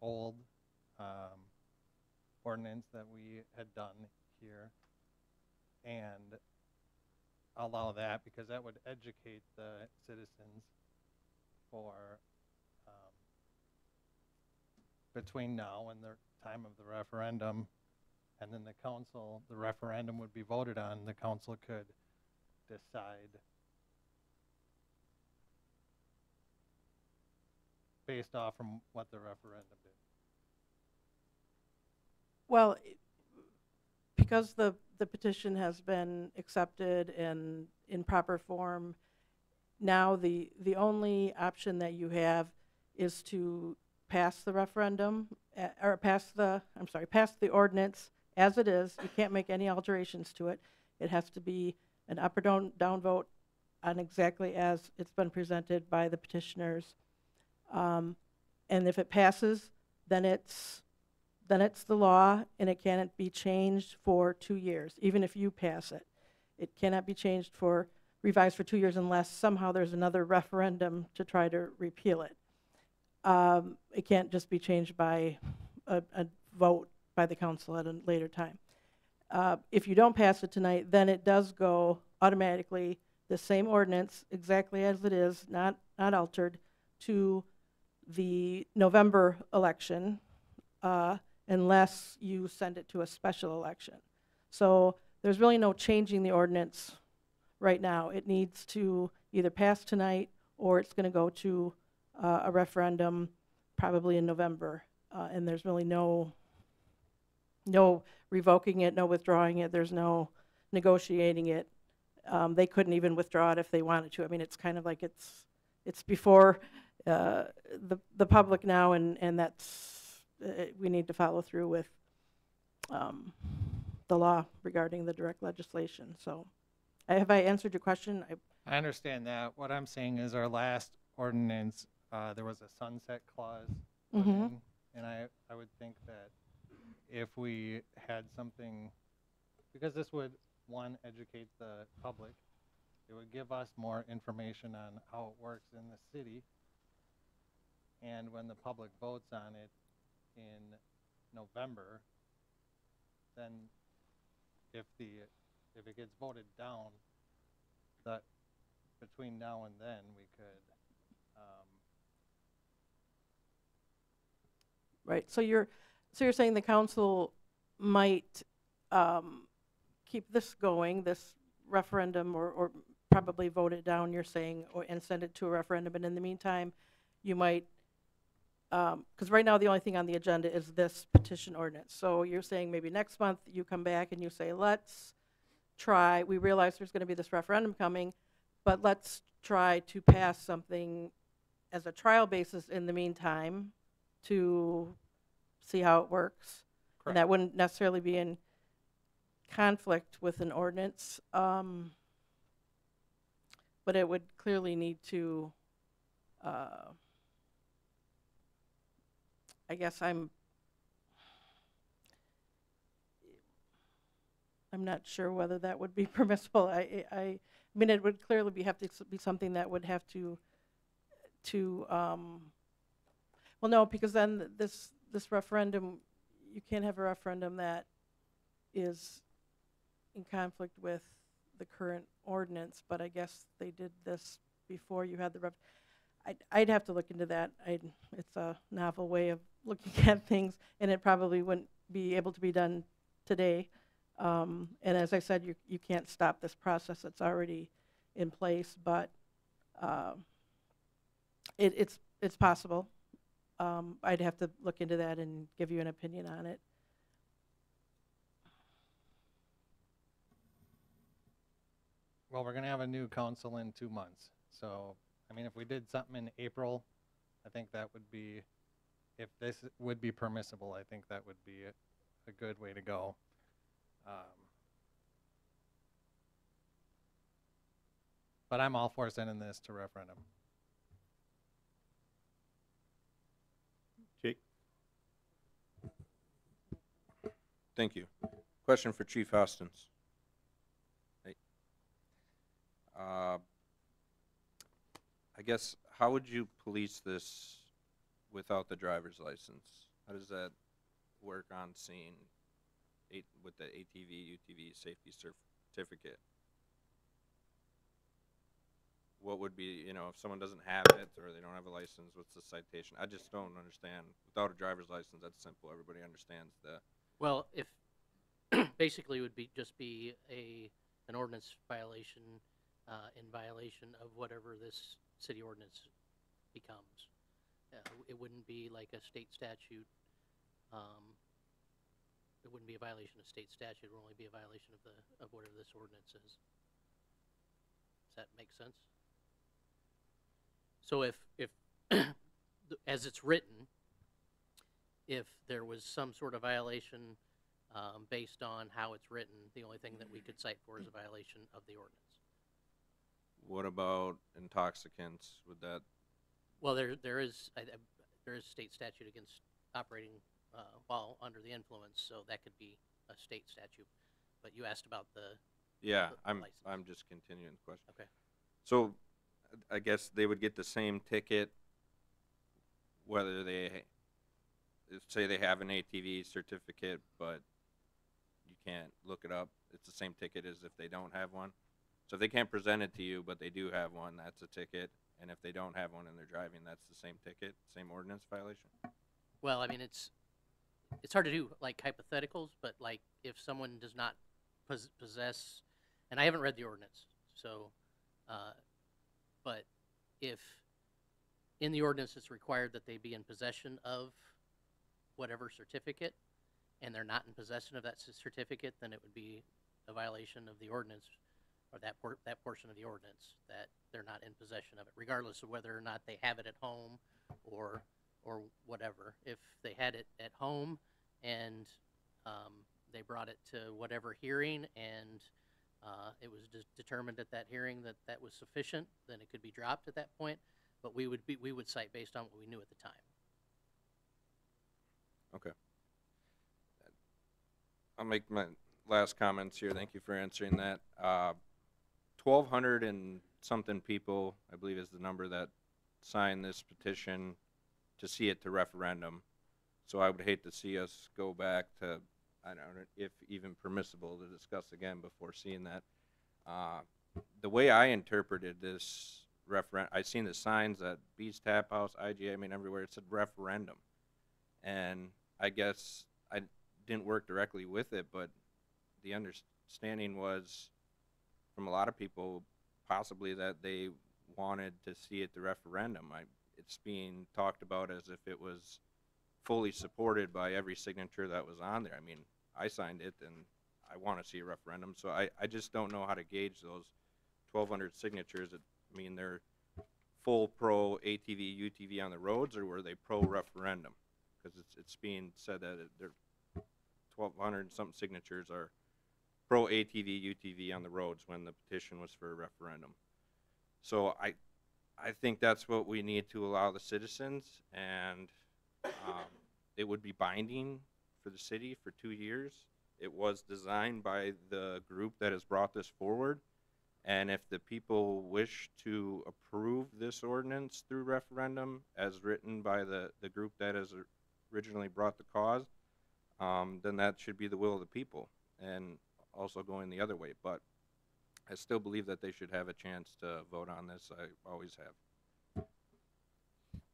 old ordinance that we had done here and allow that, because that would educate the citizens for between now and the time of the referendum, and then the council, the referendum would be voted on, the council could decide based off from what the referendum did. Well, because the petition has been accepted and in proper form, now the only option that you have is to pass the referendum, or pass the ordinance as it is. You can't make any alterations to it. It has to be an up or down vote on exactly as it's been presented by the petitioners. And if it passes, then it's the law, and it cannot be changed for 2 years, even if you pass it. It cannot be revised for 2 years unless somehow there's another referendum to try to repeal it. It can't just be changed by a vote by the council at a later time. If you don't pass it tonight, then it does go automatically, the same ordinance, exactly as it is, not altered, to the November election, unless you send it to a special election. So there's really no changing the ordinance right now. It needs to either pass tonight, or it's going to go to a referendum probably in November. And there's really no revoking it, no withdrawing it, there's no negotiating it. They couldn't even withdraw it if they wanted to. I mean, it's kind of like it's before the public now, and that's we need to follow through with the law regarding the direct legislation. So have I answered your question? I understand that. What I'm saying is our last ordinance, there was a sunset clause put in, and I would think that if we had something, because this would, one, educate the public, it would give us more information on how it works in the city, and when the public votes on it in November, then if it gets voted down, that between now and then we could right. So you're saying the council might keep this going, this referendum, or probably vote it down, you're saying, and send it to a referendum, and in the meantime, you might, because right now the only thing on the agenda is this petition ordinance. So you're saying maybe next month you come back and you say, let's try, we realize there's going to be this referendum coming, but let's try to pass something as a trial basis in the meantime to see how it works. Correct. And that wouldn't necessarily be in conflict with an ordinance, but it would clearly need to, I guess I'm not sure whether that would be permissible. I mean, it would clearly have to be something that would have to well, no, because then this referendum, you can't have a referendum that is in conflict with the current ordinance, but I guess they did this before you had the I'd have to look into that. It's a novel way of looking at things, and it probably wouldn't be able to be done today. And as I said, you can't stop this process that's already in place, but it's possible. I'd have to look into that and give you an opinion on it. Well, we're going to have a new council in 2 months. So, I mean, if we did something in April, I think that would be, if this would be permissible, I think that would be a good way to go. But I'm all for sending this to referendum. Thank you. Question for Chief Hostins. Hey. I guess, how would you police this without the driver's license? How does that work on scene with the ATV, UTV safety certificate? What would be, you know, if someone doesn't have it or they don't have a license, what's the citation? I just don't understand. Without a driver's license, that's simple. Everybody understands that. Well, if basically it would be just be an ordinance violation in violation of whatever this city ordinance becomes. It wouldn't be like a state statute. It wouldn't be a violation of state statute. It would only be a violation of whatever this ordinance is. Does that make sense? So if as it's written, if there was some sort of violation based on how it's written, the only thing that we could cite for is a violation of the ordinance. What about intoxicants? Would that? Well, there is state statute against operating while under the influence, so that could be a state statute. But you asked about the license. I'm just continuing the question. Okay. So, I guess they would get the same ticket whether they say they have an ATV certificate, but you can't look it up. It's the same ticket as if they don't have one. So if they can't present it to you, but they do have one, that's a ticket. And if they don't have one and they're driving, that's the same ticket, same ordinance violation? Well, I mean, it's hard to do, like, hypotheticals, but, like, if someone does not possess, and I haven't read the ordinance, so, but if in the ordinance it's required that they be in possession of whatever certificate, and they're not in possession of that certificate, then it would be a violation of the ordinance, or that portion of the ordinance, that they're not in possession of it, regardless of whether or not they have it at home or whatever. If they had it at home and they brought it to whatever hearing and it was determined at that hearing that that was sufficient, then it could be dropped at that point. But we would cite based on what we knew at the time. Okay. I'll make my last comments here. Thank you for answering that. 1,200 and something people, I believe, is the number that signed this petition to see it to referendum. So I would hate to see us go back to, I don't know, if even permissible, to discuss again before seeing that. The way I interpreted this referendum, I seen the signs at Beast Tap House, IGA, I mean everywhere, it said referendum. And I guess I didn't work directly with it, but the understanding was from a lot of people possibly that they wanted to see it to referendum. It's being talked about as if it was fully supported by every signature that was on there. I mean, I signed it and I want to see a referendum, so I just don't know how to gauge those 1,200 signatures. I mean, they're full pro ATV, UTV on the roads, or were they pro referendum? Because it's being said that they're 1,200 and something signatures are pro ATV, UTV on the roads when the petition was for a referendum. So I think that's what we need to allow the citizens, and it would be binding for the city for 2 years. It was designed by the group that has brought this forward, and if the people wish to approve this ordinance through referendum as written by the group that has originally brought the cause, then that should be the will of the people, and also going the other way. But I still believe that they should have a chance to vote on this. I always have.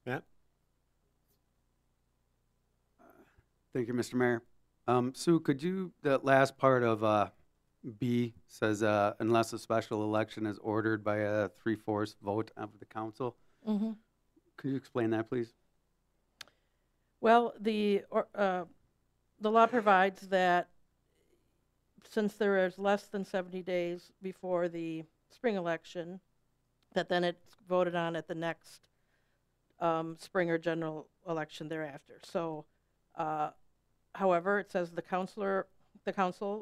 Matt? Thank you, Mr. Mayor. Sue, could you, that last part of B says, unless a special election is ordered by a 3/4 vote of the council. Mm-hmm. Could you explain that, please? Well, the law provides that since there is less than 70 days before the spring election, that then it's voted on at the next spring or general election thereafter. So, however, it says the council,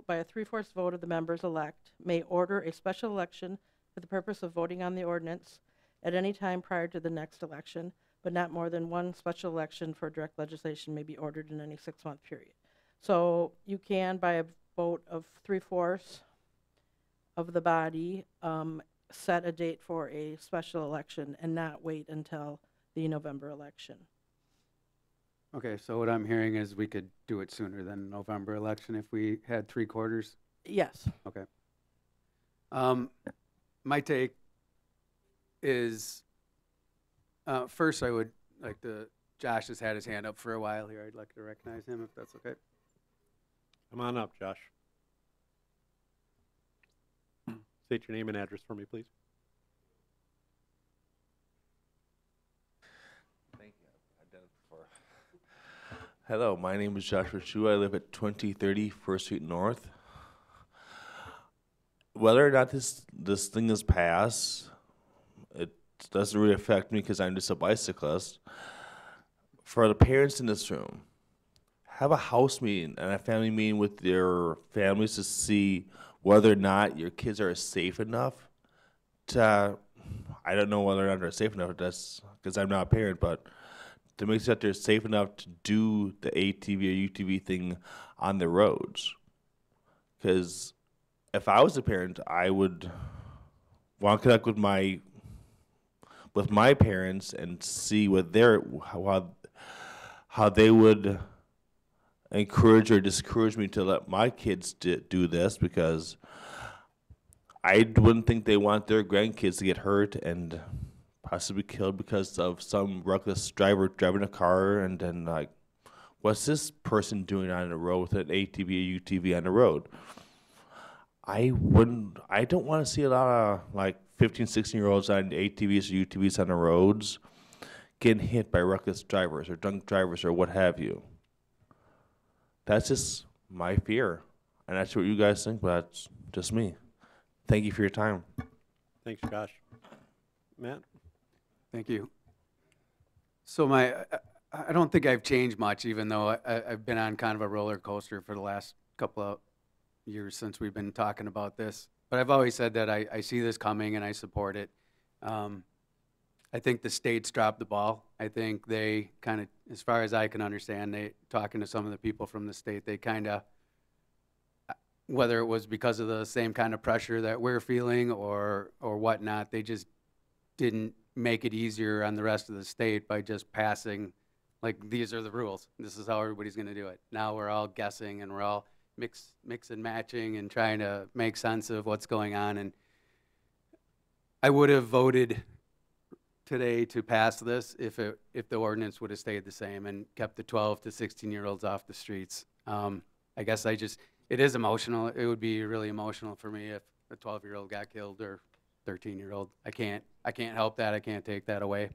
by a 3/4 vote of the members elect, may order a special election for the purpose of voting on the ordinance at any time prior to the next election, but not more than one special election for direct legislation may be ordered in any 6-month period. So you can, by a vote of 3/4 of the body, set a date for a special election and not wait until the November election. Okay, so what I'm hearing is we could do it sooner than November election if we had 3/4? Yes. Okay. My take is, first I would like to, Josh has had his hand up for a while here. I'd like to recognize him if that's okay. Come on up, Josh. State your name and address for me, please. Thank you. I've done it before. Hello, my name is Joshua Chu. I live at 2030 First Street North. Whether or not this thing is passed, it doesn't really affect me because I'm just a bicyclist. For the parents in this room, have a house meeting and a family meeting with your families to see whether or not your kids are safe enough to, I don't know whether or not they're safe enough, that's because I'm not a parent, but to make sure that they're safe enough to do the ATV or UTV thing on the roads. Because if I was a parent, I would want to connect with my parents and see what how they would encourage or discourage me to let my kids do this, because I wouldn't think they want their grandkids to get hurt and possibly killed because of some reckless driver driving a car, and then like, what's this person doing on the road with an ATV or UTV on the road? I don't want to see a lot of like 15, 16-year-olds on ATVs or UTVs on the roads getting hit by reckless drivers or drunk drivers or what have you. That's just my fear. And that's what you guys think, but that's just me. Thank you for your time. Thanks, Josh. Matt? Thank you. So I don't think I've changed much, even though I've been on kind of a roller coaster for the last couple of years since we've been talking about this. But I've always said that I see this coming and I support it. I think the states dropped the ball. I think they kind of, as far as I can understand, talking to some of the people from the state, they kind of, whether it was because of the same kind of pressure that we're feeling or whatnot, they just didn't make it easier on the rest of the state by just passing, like, these are the rules. This is how everybody's going to do it. Now we're all guessing and we're all mix and matching and trying to make sense of what's going on. And I would have voted today to pass this if the ordinance would have stayed the same and kept the 12 to 16-year-olds off the streets. I guess it is emotional. It would be really emotional for me if a 12-year-old got killed or 13-year-old. I can't help that. I can't take that away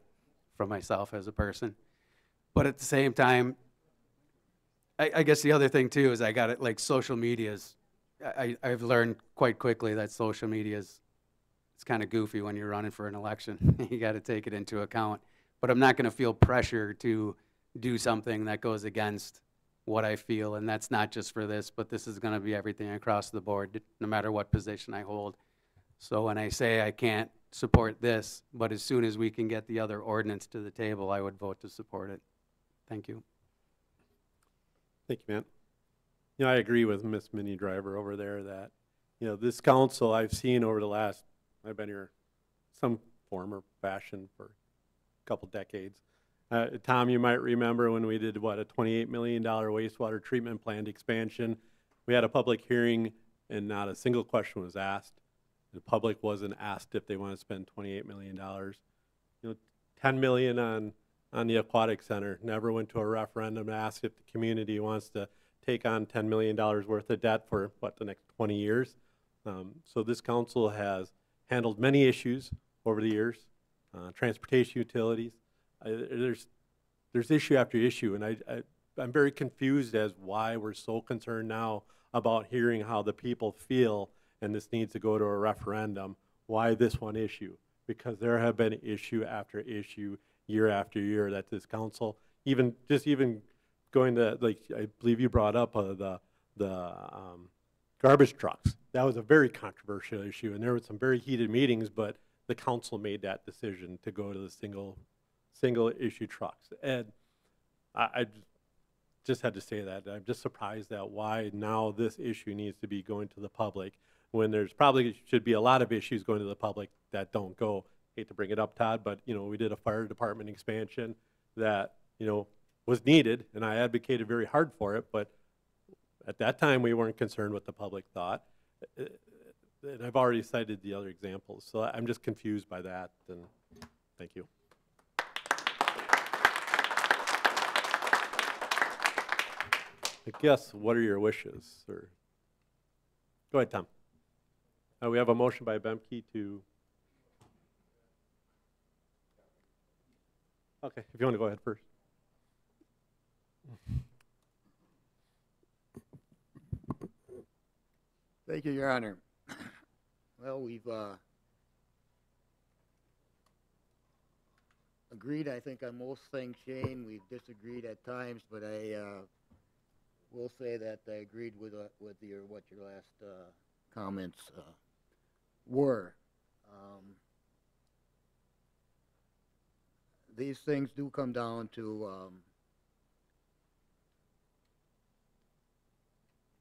from myself as a person. But at the same time, I guess the other thing too is I got it, like, social media's, I've learned quite quickly that social media is, it's kind of goofy when you're running for an election. You got to take it into account. But I'm not going to feel pressure to do something that goes against what I feel, and that's not just for this, but this is going to be everything across the board, no matter what position I hold. So when I say I can't support this, but as soon as we can get the other ordinance to the table, I would vote to support it. Thank you. Thank you, man. You know, I agree with Miss Minnie Driver over there that, you know, this council I've seen over the last, I've been here some form or fashion for a couple decades. Tom, you might remember when we did, a $28 million wastewater treatment plant expansion. We had a public hearing and not a single question was asked. The public wasn't asked if they want to spend $28 million. You know, $10 million on the aquatic center. Never went to a referendum to ask if the community wants to take on $10 million worth of debt for, the next 20 years. So this council has handled many issues over the years, transportation utilities. There's issue after issue, and I'm very confused as why we're so concerned now about hearing how the people feel, and this needs to go to a referendum. Why this one issue? Because there have been issue after issue, year after year, that this council, even going to, like, I believe you brought up the garbage trucks. That was a very controversial issue, and there were some very heated meetings, but the council made that decision to go to the single issue trucks. And just had to say that. I'm just surprised at why now this issue needs to be going to the public when there's probably should be a lot of issues going to the public that don't go. Hate to bring it up, Todd, but we did a fire department expansion that was needed, and I advocated very hard for it. But at that time, we weren't concerned what the public thought. And I've already cited the other examples, so I'm just confused by that. And thank you. I guess, what are your wishes? Or go ahead, Tom. We have a motion by Bemke to. Okay, if you want to go ahead first. Thank you, Your Honor. Well, we've agreed, I think, on most things, Shane. We've disagreed at times, but I will say that I agreed with what your last comments were. These things do come down to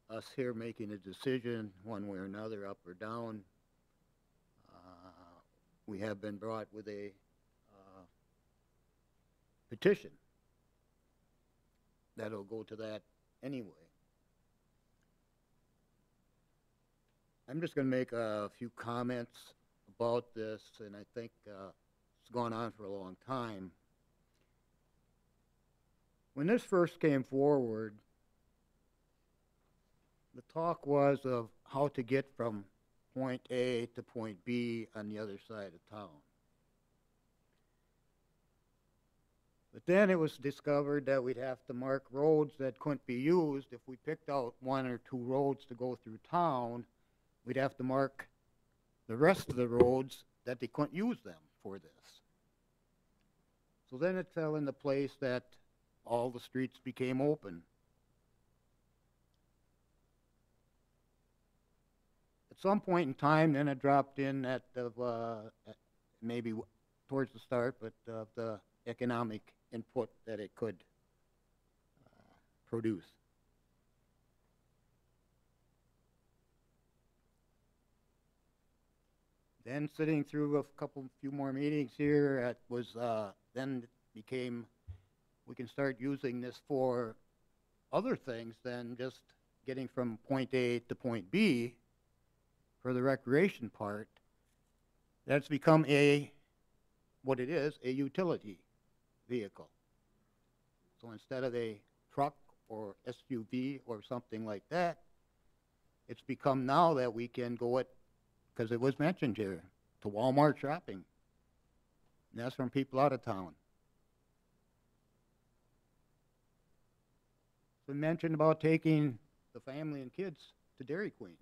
us here making a decision one way or another, up or down. We have been brought with a petition that'll go to that anyway. I'm just going to make a few comments about this, and I think it's gone on for a long time. When this first came forward, the talk was of how to get from point A to point B on the other side of town. But then it was discovered that we'd have to mark roads that couldn't be used. If we picked out 1 or 2 roads to go through town, we'd have to mark the rest of the roads that they couldn't use them for this. So then it fell into place that all the streets became open. At some point in time, then it dropped in at maybe towards the start, but the economic input that it could produce. Then sitting through few more meetings here, it was then it became we can start using this for other things than just getting from point A to point B for the recreation part. That's become what it is, a utility vehicle. So instead of a truck or SUV or something like that, it's become now that we can go because it was mentioned here, to Walmart shopping. And that's from people out of town. We mentioned about taking the family and kids to Dairy Queen.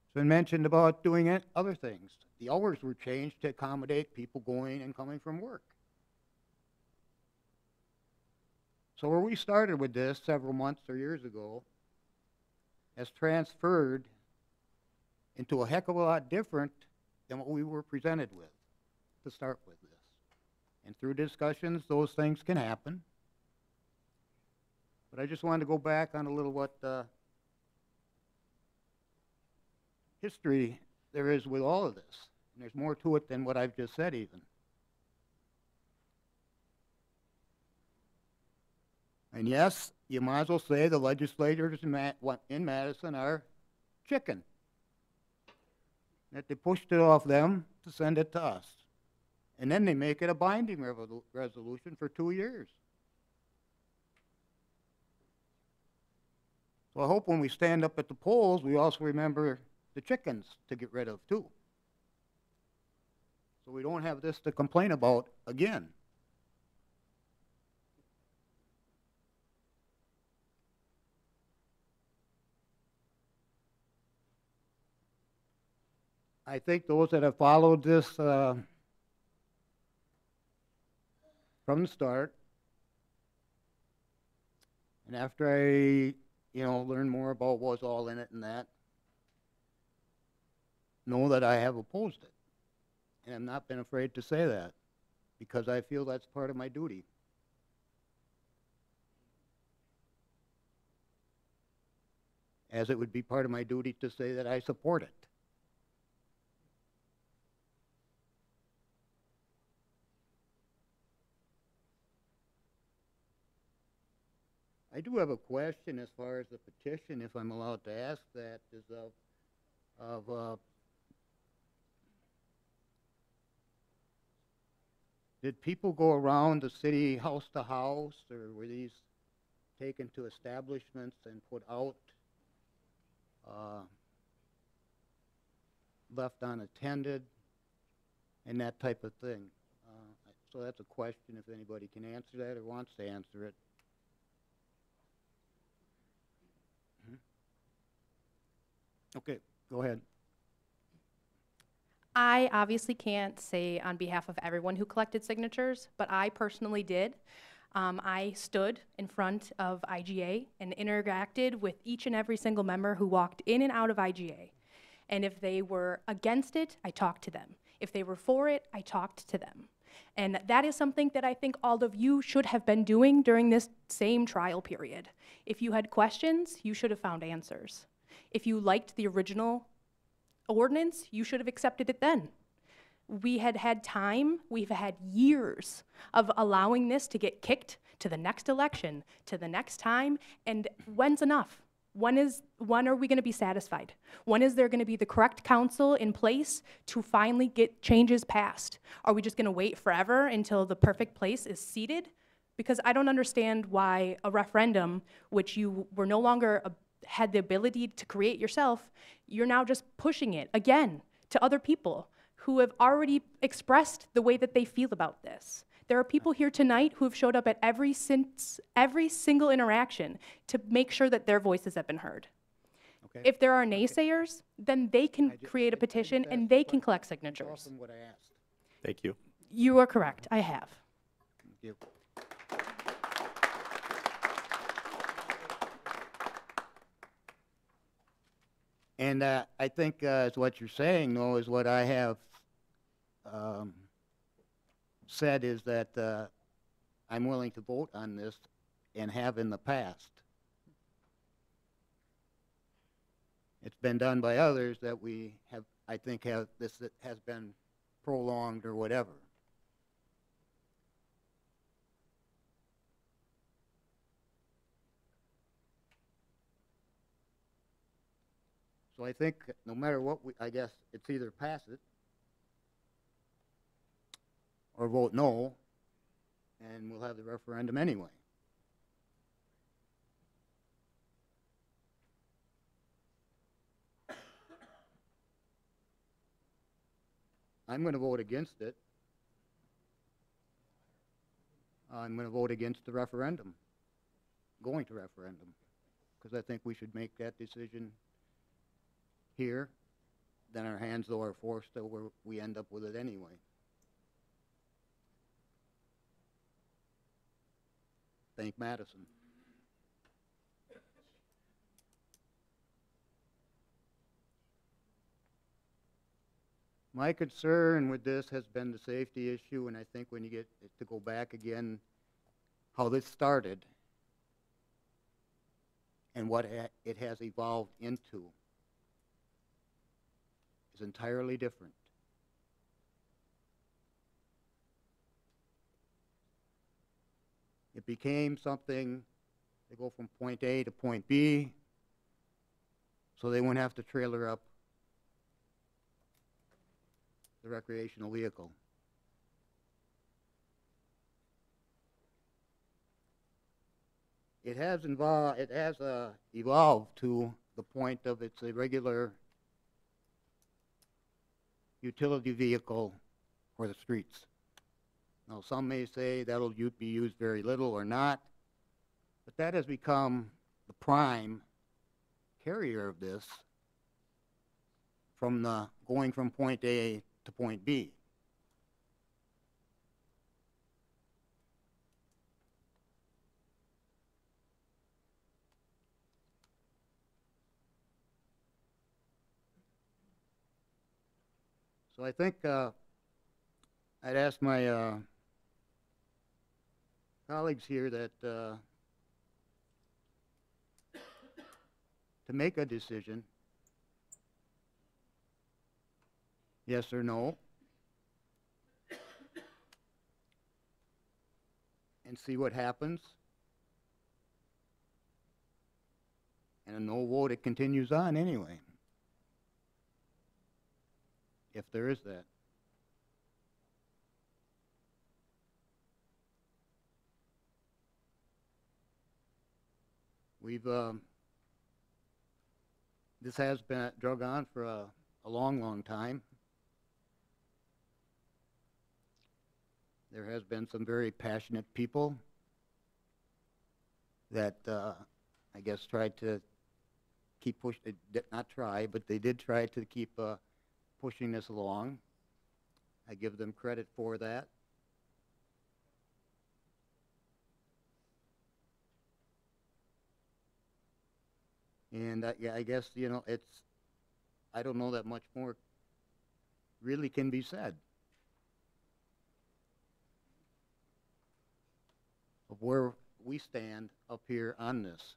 It's been mentioned about doing other things. The hours were changed to accommodate people going and coming from work. So where we started with this several months or years ago has transferred into a heck of a lot different than what we were presented with to start with this. And through discussions, those things can happen. But I just wanted to go back on a little what history there is with all of this. And there's more to it than what I've just said even. And yes, you might as well say the legislators in Madison are chicken. That they pushed it off them to send it to us. And then they make it a binding resolution for 2 years. So I hope when we stand up at the polls, we also remember the chickens to get rid of too. So we don't have this to complain about again. I think those that have followed this from the start, and after I, learned more about what's all in it and that, know that I have opposed it. And I've not been afraid to say that, because I feel that's part of my duty. as it would be part of my duty to say that I support it. I do have a question as far as the petition, if I'm allowed to ask that, is did people go around the city house to house, or were these taken to establishments and put out, left unattended, and that type of thing? So that's a question, if anybody can answer that or wants to answer it. Okay, go ahead. I obviously can't say on behalf of everyone who collected signatures, but I personally did. I stood in front of IGA and interacted with each and every single member who walked in and out of IGA. And if they were against it, I talked to them. If they were for it, I talked to them. And that is something that I think all of you should have been doing during this same trial period. If you had questions, you should have found answers. If you liked the original ordinance, you should have accepted it then. We had had time, we've had years of allowing this to get kicked to the next election, to the next time, and when's enough? When are we gonna be satisfied? When is there gonna be the correct council in place to finally get changes passed? Are we just gonna wait forever until the perfect place is seated? Because I don't understand why a referendum, which you were no longer had the ability to create yourself, you're now just pushing it again to other people who have already expressed the way that they feel about this. There are people here tonight who have showed up at every single interaction to make sure that their voices have been heard. Okay. If there are naysayers, then they can create a petition and they can collect signatures. What I asked. Thank you. You are correct, I have. Thank you. And I think is what you're saying, though, is what I have said is that I'm willing to vote on this and have in the past. It's been done by others that we have, I think, this has been prolonged or whatever. So I think no matter what, I guess it's either pass it or vote no, and we'll have the referendum anyway. I'm going to vote against it. I'm going to vote against the referendum, going to referendum, because I think we should make that decision here. Then our hands, though, are forced to where we end up with it anyway. Thank Madison. My concern with this has been the safety issue, and I think when you get to go back again, how this started and what it has evolved into is entirely different. It became something, they go from point A to point B, so they wouldn't have to trailer up the recreational vehicle. It has evolved to the point of it's a regular utility vehicle for the streets. Now, some may say that'll be used very little or not, but that has become the prime carrier of this from going from point A to point B. So I think I'd ask my colleagues here that to make a decision, yes or no, and see what happens. And a no vote, it continues on anyway. If there is that. We've, this has been drug on for a long, long time. There has been some very passionate people that, I guess, tried to keep not try, but they did try to keep pushing this along. I give them credit for that. And yeah, I guess, you know, I don't know that much more really can be said of where we stand up here on this.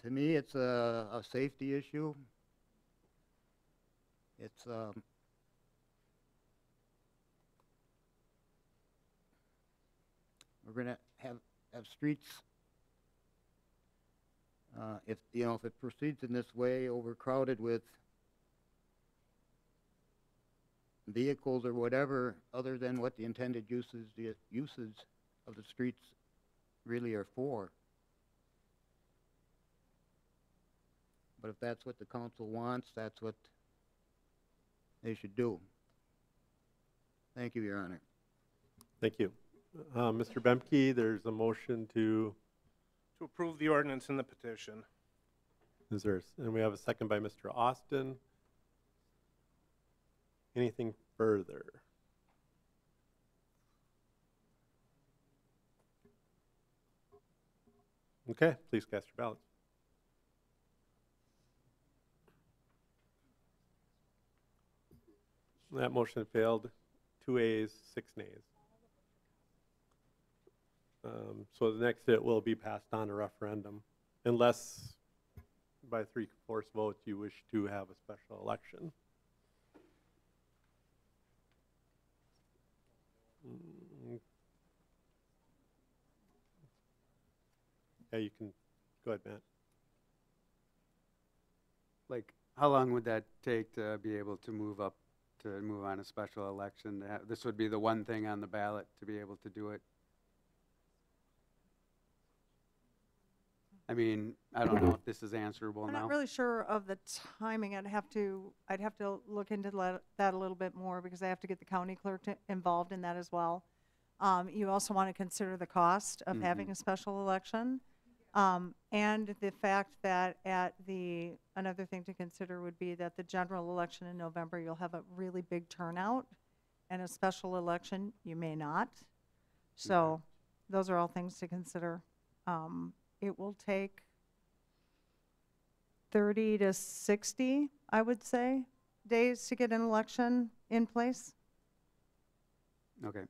To me, it's a safety issue. It's we're gonna have streets. If you know, if it proceeds in this way, overcrowded with vehicles or whatever, other than what the intended uses of the streets really are for. But if that's what the council wants, that's what they should do. Thank you, Your Honor. Thank you. Mr. Bemke, there's a motion to approve the ordinance and the petition. And we have a second by Mr. Austin. Anything further? Okay, please cast your ballots. That motion failed. 2 ayes, 6 nays. So the next it will be passed on a referendum, unless by 3/4 vote you wish to have a special election. Yeah, you can go ahead, Matt. Like, how long would that take to be able to move on a special election? This would be the one thing on the ballot to be able to do it. I mean, I don't know if this is answerable I'm now. not really sure of the timing. I'd have to look into that a little bit more, because I have to get the county clerk involved in that as well. You also want to consider the cost of having a special election. And the fact that another thing to consider would be that the general election in November, you'll have a really big turnout, and a special election, you may not. So those are all things to consider. It will take 30 to 60, I would say, days to get an election in place, Okay.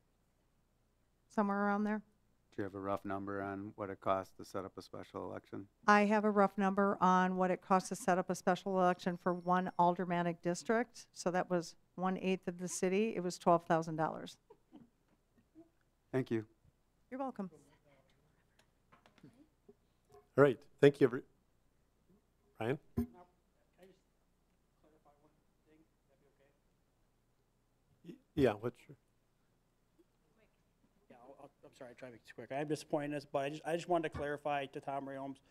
somewhere around there. Do you have a rough number on what it costs to set up a special election? I have a rough number on what it costs to set up a special election for one aldermanic district. So that was 1/8 of the city. It was $12,000. Thank you. You're welcome. All right, thank you, Ryan? Yeah, what's your? Yeah, I'm sorry, I try to make this quick. I'm disappointed in this, but I just wanted to clarify to Tom Rayholm's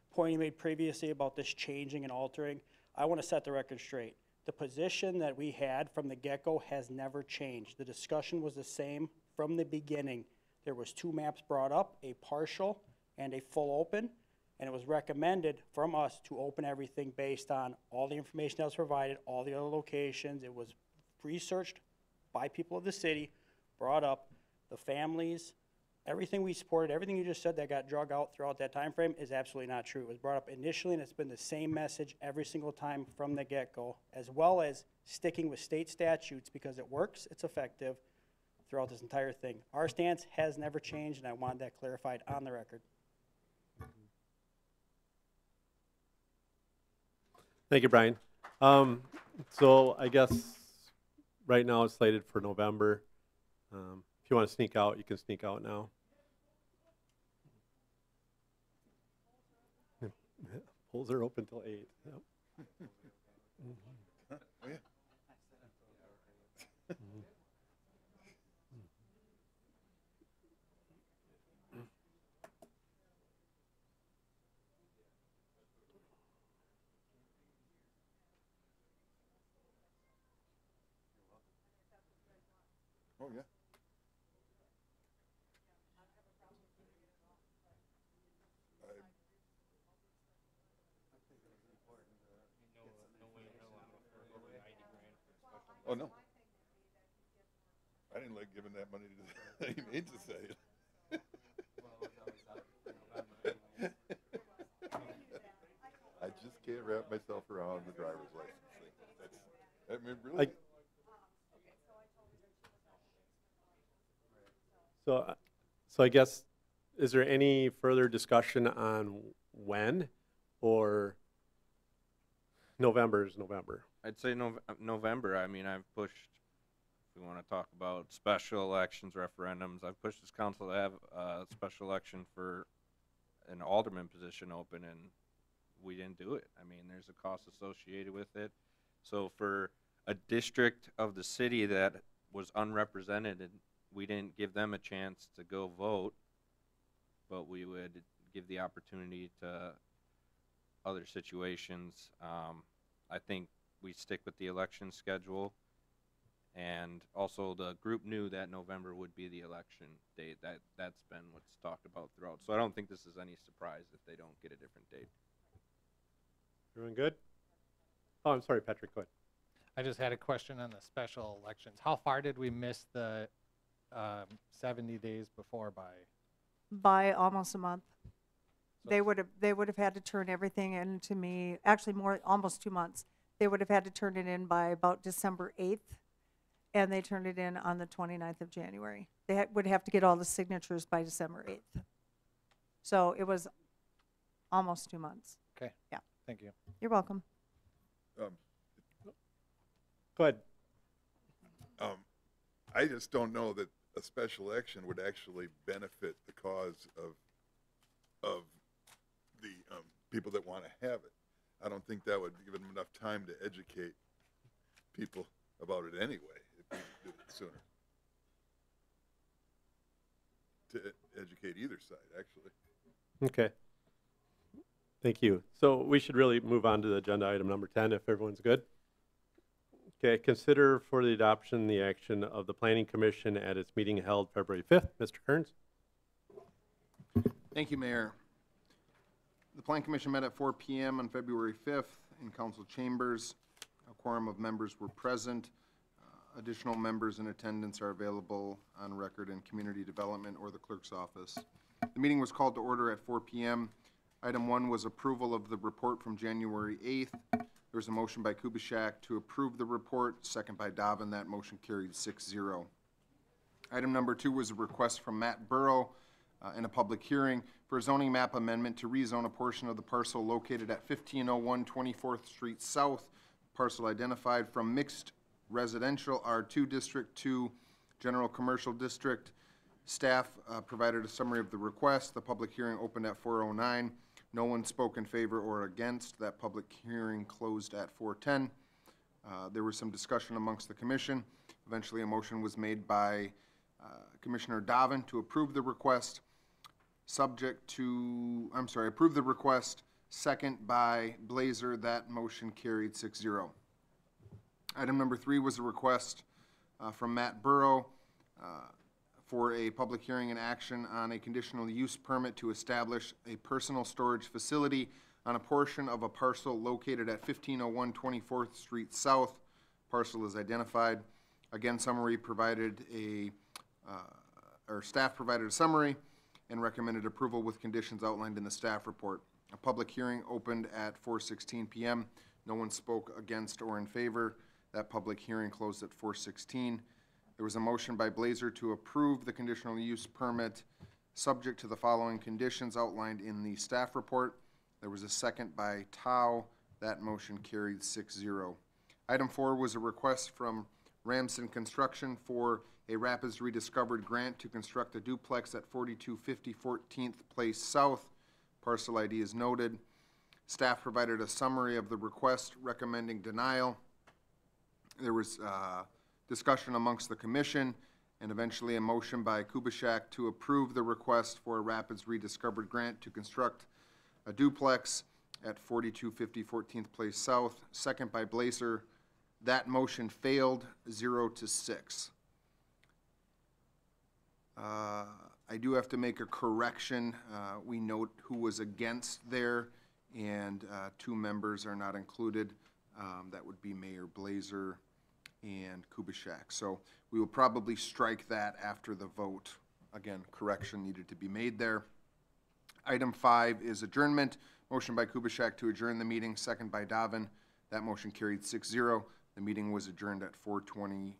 point he made previously about this changing and altering. I want to set the record straight. The position that we had from the get-go has never changed. The discussion was the same from the beginning. There was 2 maps brought up, a partial and a full open, and it was recommended from us to open everything based on all the information that was provided, all the other locations. It was researched by people of the city, brought up, the families, everything we supported, everything you just said that got drug out throughout that time frame is absolutely not true. It was brought up initially, and it's been the same message every single time from the get-go, as well as sticking with state statutes because it works, it's effective, throughout this entire thing. Our stance has never changed, and I want that clarified on the record. Thank you, Brian. So I guess right now it's slated for November. If you want to sneak out, you can sneak out now. Polls are open till 8. Yep. Oh, yeah. Oh, yeah. Oh, no. I didn't like giving that money to the maid to say it. I just can't wrap myself around the driver's license thing. I mean, really. So I guess, is there any further discussion on when, or November is November? I'd say November. I mean, I've pushed, if we want to talk about special elections, referendums, I've pushed this council to have a special election for an alderman position open, and we didn't do it. I mean, there's a cost associated with it. So for a district of the city that was unrepresented, we didn't give them a chance to go vote, but we would give the opportunity to other situations. I think we stick with the election schedule, and also the group knew that November would be the election date. That's been what's talked about throughout. So I don't think this is any surprise if they don't get a different date. Everyone good? Oh, I'm sorry, Patrick, go ahead. I just had a question on the special elections. How far did we miss the 70 days before by? By almost a month. They would have had to turn everything in to me, actually almost 2 months. They would have had to turn it in by about December 8th, and they turned it in on the 29th of January. They would have to get all the signatures by December 8th. So it was almost 2 months. Okay. Yeah. Thank you. You're welcome. Go ahead. I just don't know that a special election would actually benefit the cause of the people that want to have it. I don't think that would give them enough time to educate people about it anyway, if we did it sooner. To educate either side, actually. Okay. Thank you. So we should really move on to the agenda item number 10 if everyone's good. Okay, consider for the adoption the action of the Planning Commission at its meeting held February 5th. Mr. Kearns. Thank you, Mayor. The Plan Commission met at 4 p.m. on February 5th in council chambers. A quorum of members were present. Additional members in attendance are available on record in community development or the clerk's office. The meeting was called to order at 4 p.m. Item 1 was approval of the report from January 8th. There was a motion by Kubiszak to approve the report, second by Dobbin. That motion carried 6-0. Item number 2 was a request from Matt Burrow in a public hearing for a zoning map amendment to rezone a portion of the parcel located at 1501 24th Street South, parcel identified from mixed residential R2 district to general commercial district. Staff provided a summary of the request. The public hearing opened at 4:09. No one spoke in favor or against. That public hearing closed at 4:10. There was some discussion amongst the commission. Eventually, a motion was made by Commissioner Dobbin to approve the request, approve the request, second by Blazer. That motion carried 6-0. Item number 3 was a request from Matt Burrow for a public hearing and action on a conditional use permit to establish a personal storage facility on a portion of a parcel located at 1501 24th Street South. Parcel is identified. Again, staff provided a summary and recommended approval with conditions outlined in the staff report. A public hearing opened at 4:16 p.m. No one spoke against or in favor. That public hearing closed at 4:16. There was a motion by Blazer to approve the conditional use permit subject to the following conditions outlined in the staff report. There was a second by Tao. That motion carried 6-0. Item 4 was a request from Ramson Construction for a Rapids Rediscovered grant to construct a duplex at 4250 14th Place South. Parcel ID is noted. Staff provided a summary of the request recommending denial. There was discussion amongst the commission and eventually a motion by Kubishak to approve the request for a Rapids Rediscovered grant to construct a duplex at 4250 14th Place South, second by Blazer. That motion failed 0-6. I do have to make a correction. We note who was against there, and 2 members are not included. That would be Mayor Blazer and Kubishak. So we will probably strike that after the vote. Again, correction needed to be made there. Item 5 is adjournment. Motion by Kubishak to adjourn the meeting, second by Davin. That motion carried 6-0. The meeting was adjourned at 4:29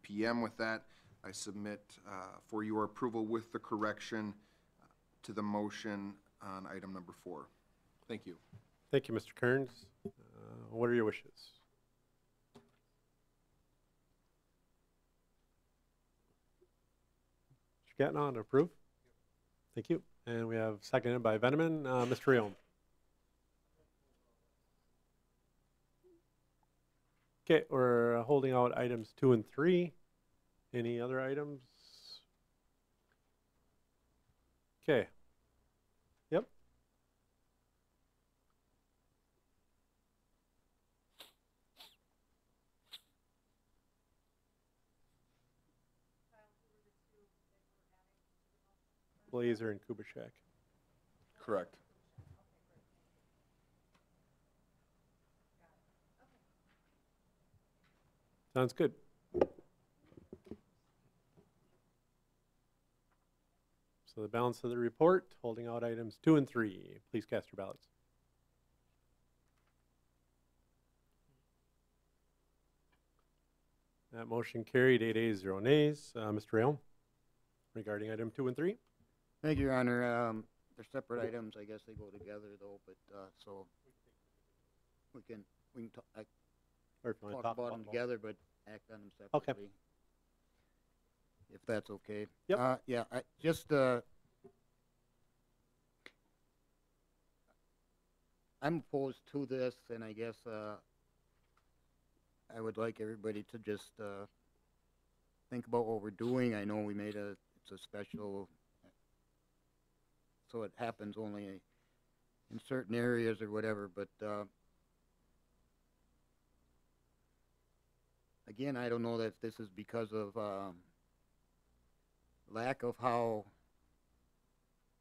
p.m. With that, I submit for your approval with the correction to the motion on item number 4. Thank you. Thank you, Mr. Kearns. What are your wishes? Mr. Gatton, approve? Thank you. And we have seconded by Veneman. Mr. Rion. Okay, we're holding out items 2 and 3. Any other items? Okay. Yep. Blazer and Kubishak. Correct. Sounds good. So the balance of the report, holding out items 2 and 3. Please cast your ballots. That motion carried 8 ayes, 0 nays. Mr. Rayon, regarding item 2 and 3. Thank you, Your Honor. They're separate items. I guess they go together though, but, so we can Or if you want to talk about them together, but act on them Okay. separately. If that's okay. Yep. Yeah, I just, I'm opposed to this, and I guess, I would like everybody to just, think about what we're doing. I know we made it's a special, so it happens only in certain areas or whatever, but, again, I don't know if this is because of, lack of how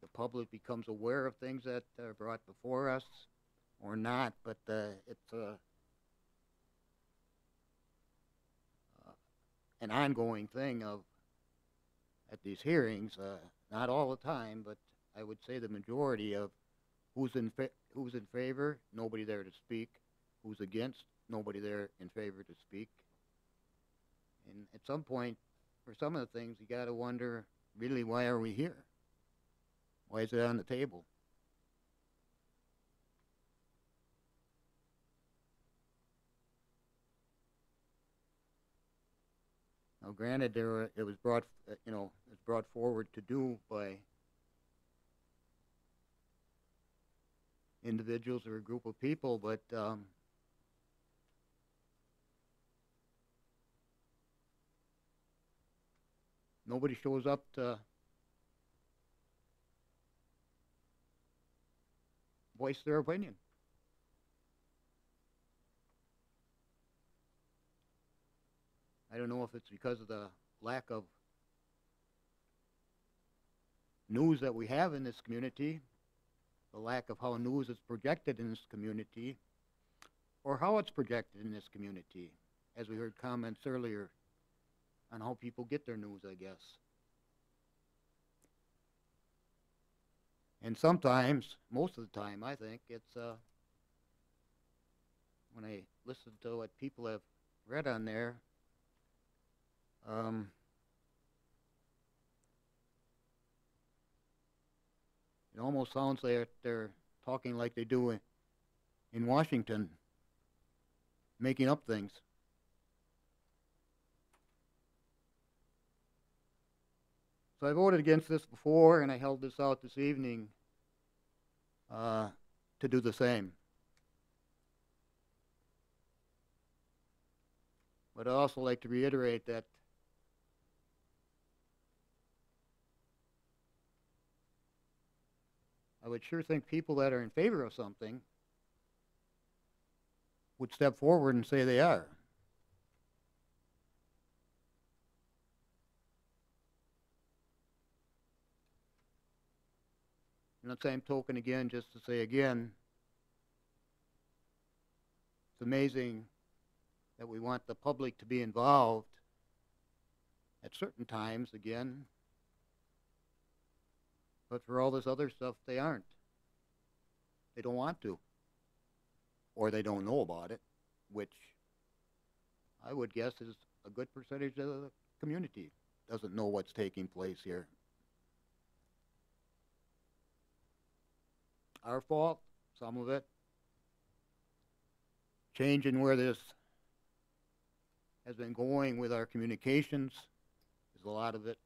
the public becomes aware of things that are brought before us or not, but it's an ongoing thing of at these hearings, not all the time, but I would say the majority of who's in favor, nobody there to speak, who's against, nobody there in favor to speak. And at some point, for some of the things, you got to wonder, really, why are we here? Why is it on the table? Now, granted, it was brought, it's brought forward to do by individuals or a group of people, but nobody shows up to voice their opinion. I don't know if it's because of the lack of news that we have in this community, the lack of how news is projected in this community, or how it's projected in this community, as we heard comments earlier on how people get their news, I guess. And sometimes, most of the time, I think, it's when I listen to what people have read on there, It almost sounds like they're talking like they do in Washington, making up things. So I voted against this before, and I held this out this evening to do the same. But I'd also like to reiterate that I would sure think people that are in favor of something would step forward and say they are. And the same token again, just to say again, it's amazing that we want the public to be involved at certain times again, but for all this other stuff, they aren't. They don't want to. Or they don't know about it, which I would guess is a good percentage of the community doesn't know what's taking place here. Our fault, some of it. Changing where this has been going with our communications is a lot of it.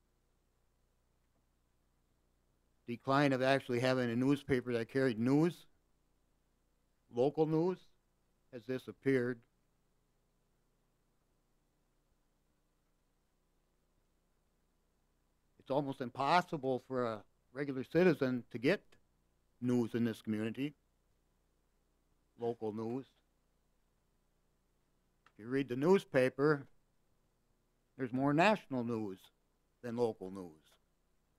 Decline of actually having a newspaper that carried news, local news, has disappeared. It's almost impossible for a regular citizen to get news in this community, local news. If you read the newspaper, there's more national news than local news.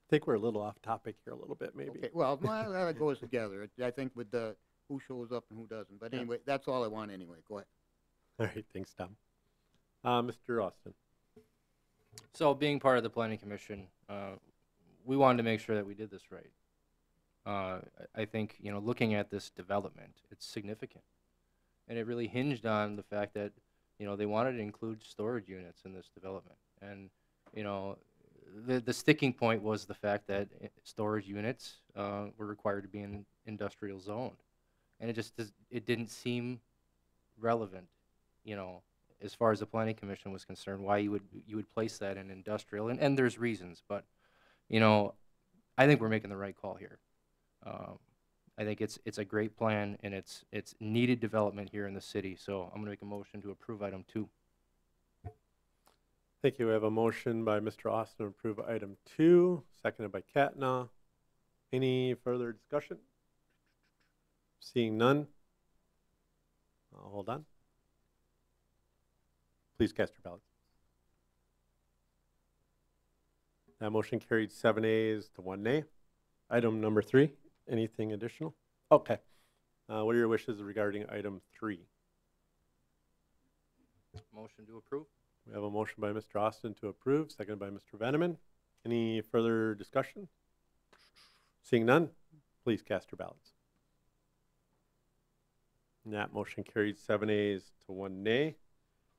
I think we're a little off topic here a little bit, maybe. Okay, well, that goes together. I think with the who shows up and who doesn't. But anyway, that's all I want anyway. Go ahead. All right, thanks, Tom. Mr. Austin. So being part of the planning commission, we wanted to make sure that we did this right. I think, you know, looking at this development, it's significant. And it really hinged on the fact that, you know, they wanted to include storage units in this development. And, you know, the sticking point was the fact that storage units were required to be in industrial zoned. And it just it didn't seem relevant, you know, as far as the planning commission was concerned, why you would place that in industrial. And there's reasons, but, you know, I think we're making the right call here. I think it's a great plan, and it's needed development here in the city. So I'm going to make a motion to approve item 2. Thank you. We have a motion by Mr. Austin to approve item 2, seconded by Katna. Any further discussion? Seeing none. Hold on. Please cast your ballots. That motion carried 7 ayes to 1 nay. Item number 3. Anything additional? Okay. What are your wishes regarding item 3? Motion to approve. We have a motion by Mr. Austin to approve, seconded by Mr. Veneman. Any further discussion? Seeing none, please cast your ballots. And that motion carried 7 ayes to 1 nay.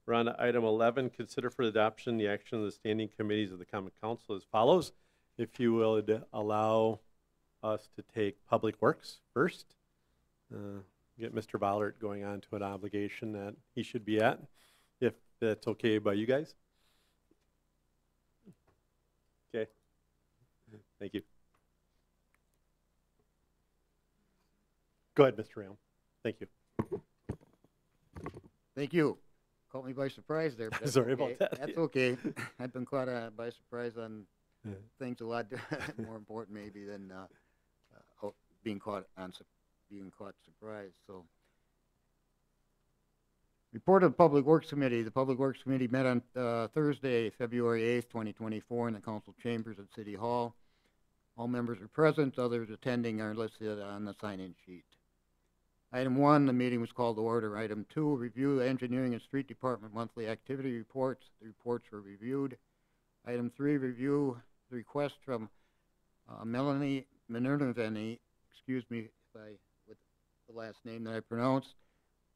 We're on to item 11. Consider for adoption the action of the standing committees of the Common Council as follows. If you will allow us to take Public Works first. Get Mr. Bollert going on to an obligation that he should be at, if that's okay by you guys. Okay. Thank you. Go ahead, Mr. Ram. Thank you. Thank you. Caught me by surprise there. But that's Sorry okay. about that. That's okay. I've been caught by surprise on things a lot more important maybe than being caught surprised. So, report of the Public Works Committee. The Public Works Committee met on Thursday, February 8th, 2024 in the council chambers at City Hall. All members are present. Others attending are listed on the sign-in sheet. Item 1, the meeting was called to order. Item 2, review Engineering and Street Department monthly activity reports. The reports were reviewed. Item 3, review the request from Melanie Minervini, excuse me with the last name that I pronounced,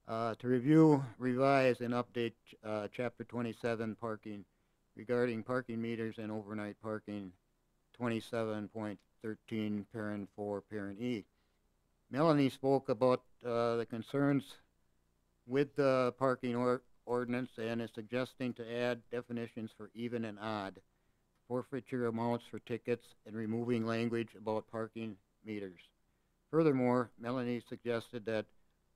to review, revise, and update Chapter 27 parking regarding parking meters and overnight parking, 27.13, parent 4, parent E. Melanie spoke about the concerns with the parking ordinance and is suggesting to add definitions for even and odd, forfeiture amounts for tickets, and removing language about parking meters. Furthermore, Melanie suggested that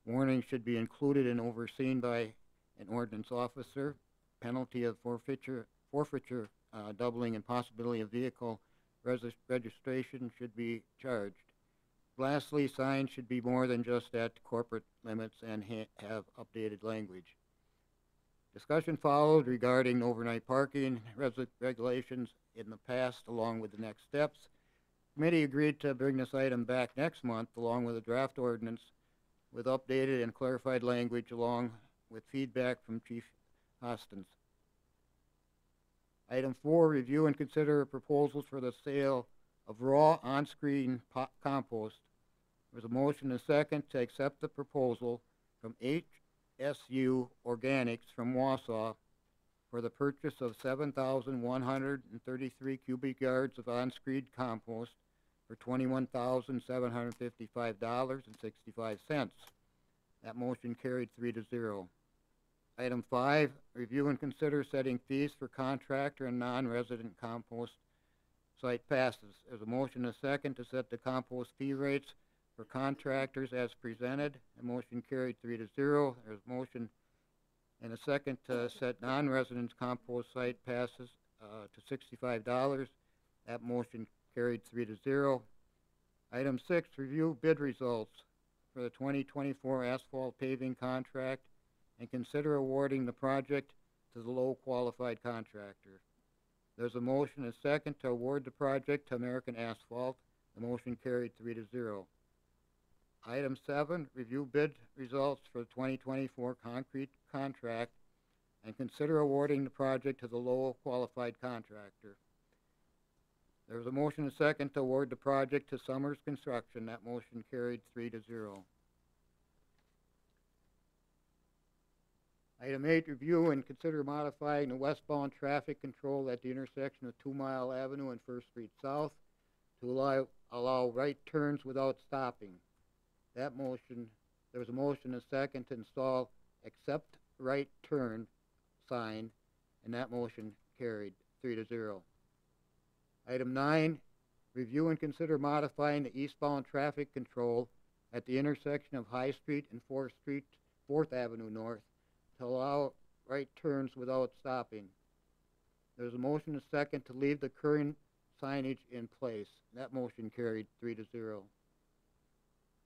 warnings should be included and overseen by an ordinance officer, penalty of forfeiture, doubling, and possibility of vehicle registration should be charged. Lastly, signs should be more than just at corporate limits and have updated language. Discussion followed regarding overnight parking regulations in the past, along with the next steps. Committee agreed to bring this item back next month, along with a draft ordinance with updated and clarified language, along with feedback from Chief Hostins. Item 4, review and consider proposals for the sale of raw on-screen compost. There's a motion and a second to accept the proposal from HSU Organics from Wausau for the purchase of 7,133 cubic yards of on-screen compost for $21,755.65. That motion carried 3-0. Item 5, review and consider setting fees for contractor and non-resident compost site passes. There's a motion and a second to set the compost fee rates for contractors as presented. The motion carried 3-0. There's a motion and a second to set non-resident compost site passes to $65. That motion carried 3-0. Item 6, review bid results for the 2024 asphalt paving contract and consider awarding the project to the low qualified contractor. There's a motion and a second to award the project to American Asphalt. The motion carried 3-0. Item 7, review bid results for the 2024 concrete contract and consider awarding the project to the low qualified contractor. There was a motion and a second to award the project to Summers Construction. That motion carried 3-0. Item 8, review and consider modifying the westbound traffic control at the intersection of 2 Mile Avenue and First Street South to allow right turns without stopping. That motion, there was a motion and a second to install accept right turn sign, and that motion carried 3-0. Item 9, review and consider modifying the eastbound traffic control at the intersection of High Street and 4th Avenue North to allow right turns without stopping. There's a motion and a second to leave the current signage in place. That motion carried 3-0.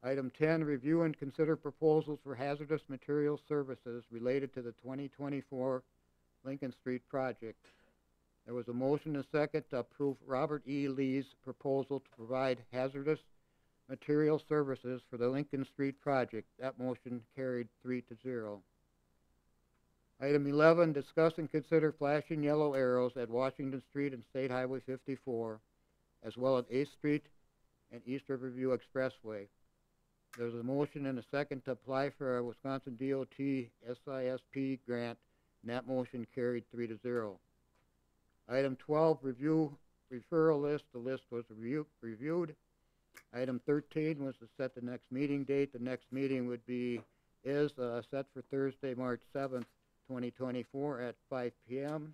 Item 10, review and consider proposals for hazardous material services related to the 2024 Lincoln Street project. There was a motion and a second to approve Robert E. Lee's proposal to provide hazardous material services for the Lincoln Street project. That motion carried 3-0. Item 11, discuss and consider flashing yellow arrows at Washington Street and State Highway 54, as well as 8th Street and East Riverview Expressway. There's a motion and a second to apply for a Wisconsin DOT SISP grant, and that motion carried 3-0. Item 12, review referral list. The list was reviewed. Item 13 was to set the next meeting date. The next meeting is set for Thursday, March 7th, 2024 at 5 p.m.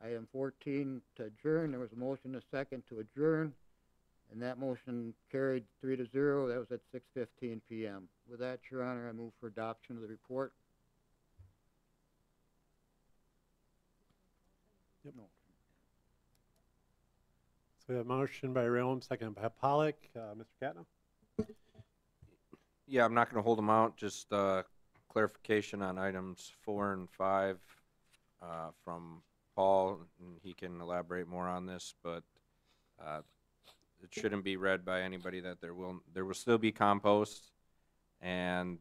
Item 14 to adjourn. There was a motion and a second to adjourn, and that motion carried 3-0. That was at 6:15 p.m. With that, Your Honor, I move for adoption of the report. Yep. No. So we have a motion by Realm, second by Pollock. Mr. Catno? Yeah, I'm not going to hold them out. Just clarification on items 4 and 5 from Paul, and he can elaborate more on this, but it shouldn't be read by anybody that there will still be compost, and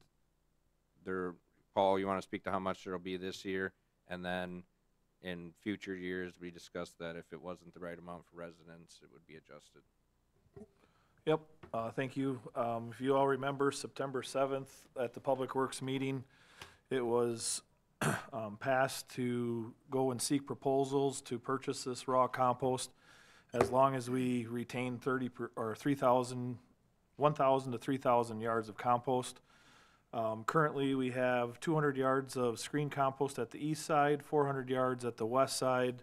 Paul, you want to speak to how much there'll be this year, and then in future years we discussed that if it wasn't the right amount for residents, it would be adjusted. Yep, thank you. If you all remember September 7th at the Public Works meeting, it was passed to go and seek proposals to purchase this raw compost as long as we retain 1,000 to 3,000 yards of compost. Currently, we have 200 yards of screen compost at the east side, 400 yards at the west side,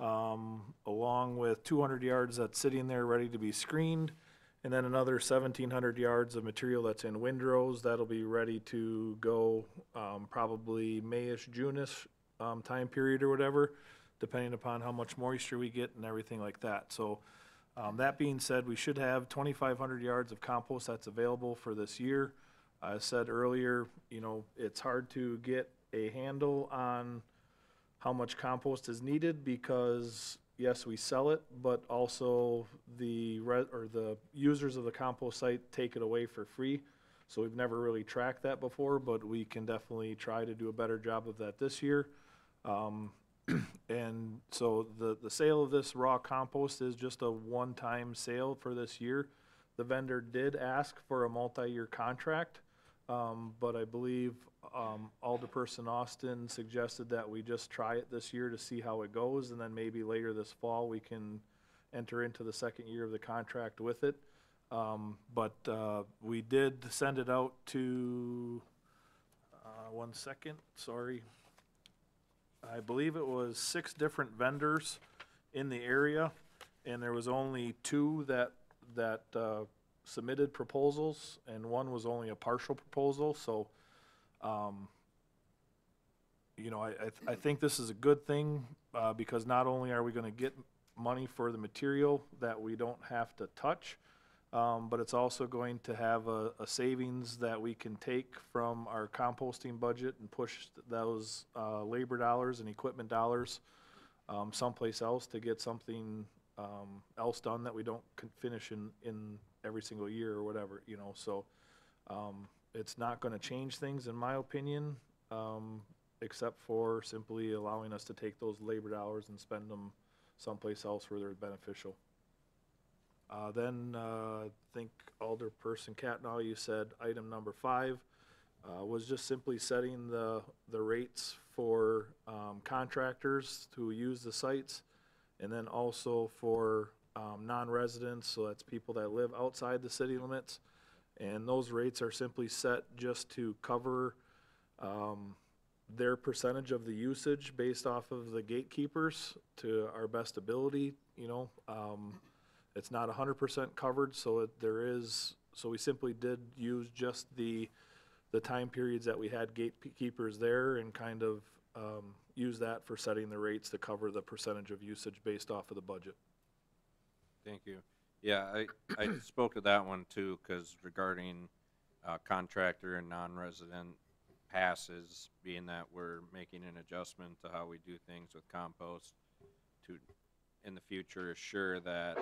along with 200 yards that's sitting there ready to be screened, and then another 1,700 yards of material that's in windrows that'll be ready to go probably Mayish, June-ish time period or whatever, depending upon how much moisture we get and everything like that. So that being said, we should have 2,500 yards of compost that's available for this year. I said earlier, you know, it's hard to get a handle on how much compost is needed because, yes, we sell it, but also the users of the compost site take it away for free. So we've never really tracked that before, but we can definitely try to do a better job of that this year. And so the sale of this raw compost is just a one-time sale for this year. The vendor did ask for a multi-year contract, but I believe Alderperson Austin suggested that we just try it this year to see how it goes, and then maybe later this fall we can enter into the second year of the contract with it. But we did send it out to, one second, sorry. I believe it was 6 different vendors in the area, and there was only 2 that submitted proposals, and 1 was only a partial proposal. So, you know, I think this is a good thing because not only are we going to get money for the material that we don't have to touch, but it's also going to have a savings that we can take from our composting budget and push those labor dollars and equipment dollars someplace else to get something else done that we don't finish in every single year or whatever, you know. So it's not going to change things in my opinion, except for simply allowing us to take those labor dollars and spend them someplace else where they're beneficial. Then I think Alderperson Catnall, you said item number 5 was just simply setting the rates for contractors who use the sites, and then also for non-residents, so that's people that live outside the city limits. And those rates are simply set just to cover their percentage of the usage based off of the gatekeepers to our best ability, you know. It's not 100% covered, so so we simply did use just the time periods that we had gatekeepers there and kind of use that for setting the rates to cover the percentage of usage based off of the budget. Thank you. Yeah, I spoke to that one too, because regarding contractor and non-resident passes, being that we're making an adjustment to how we do things with compost to, in the future, assure that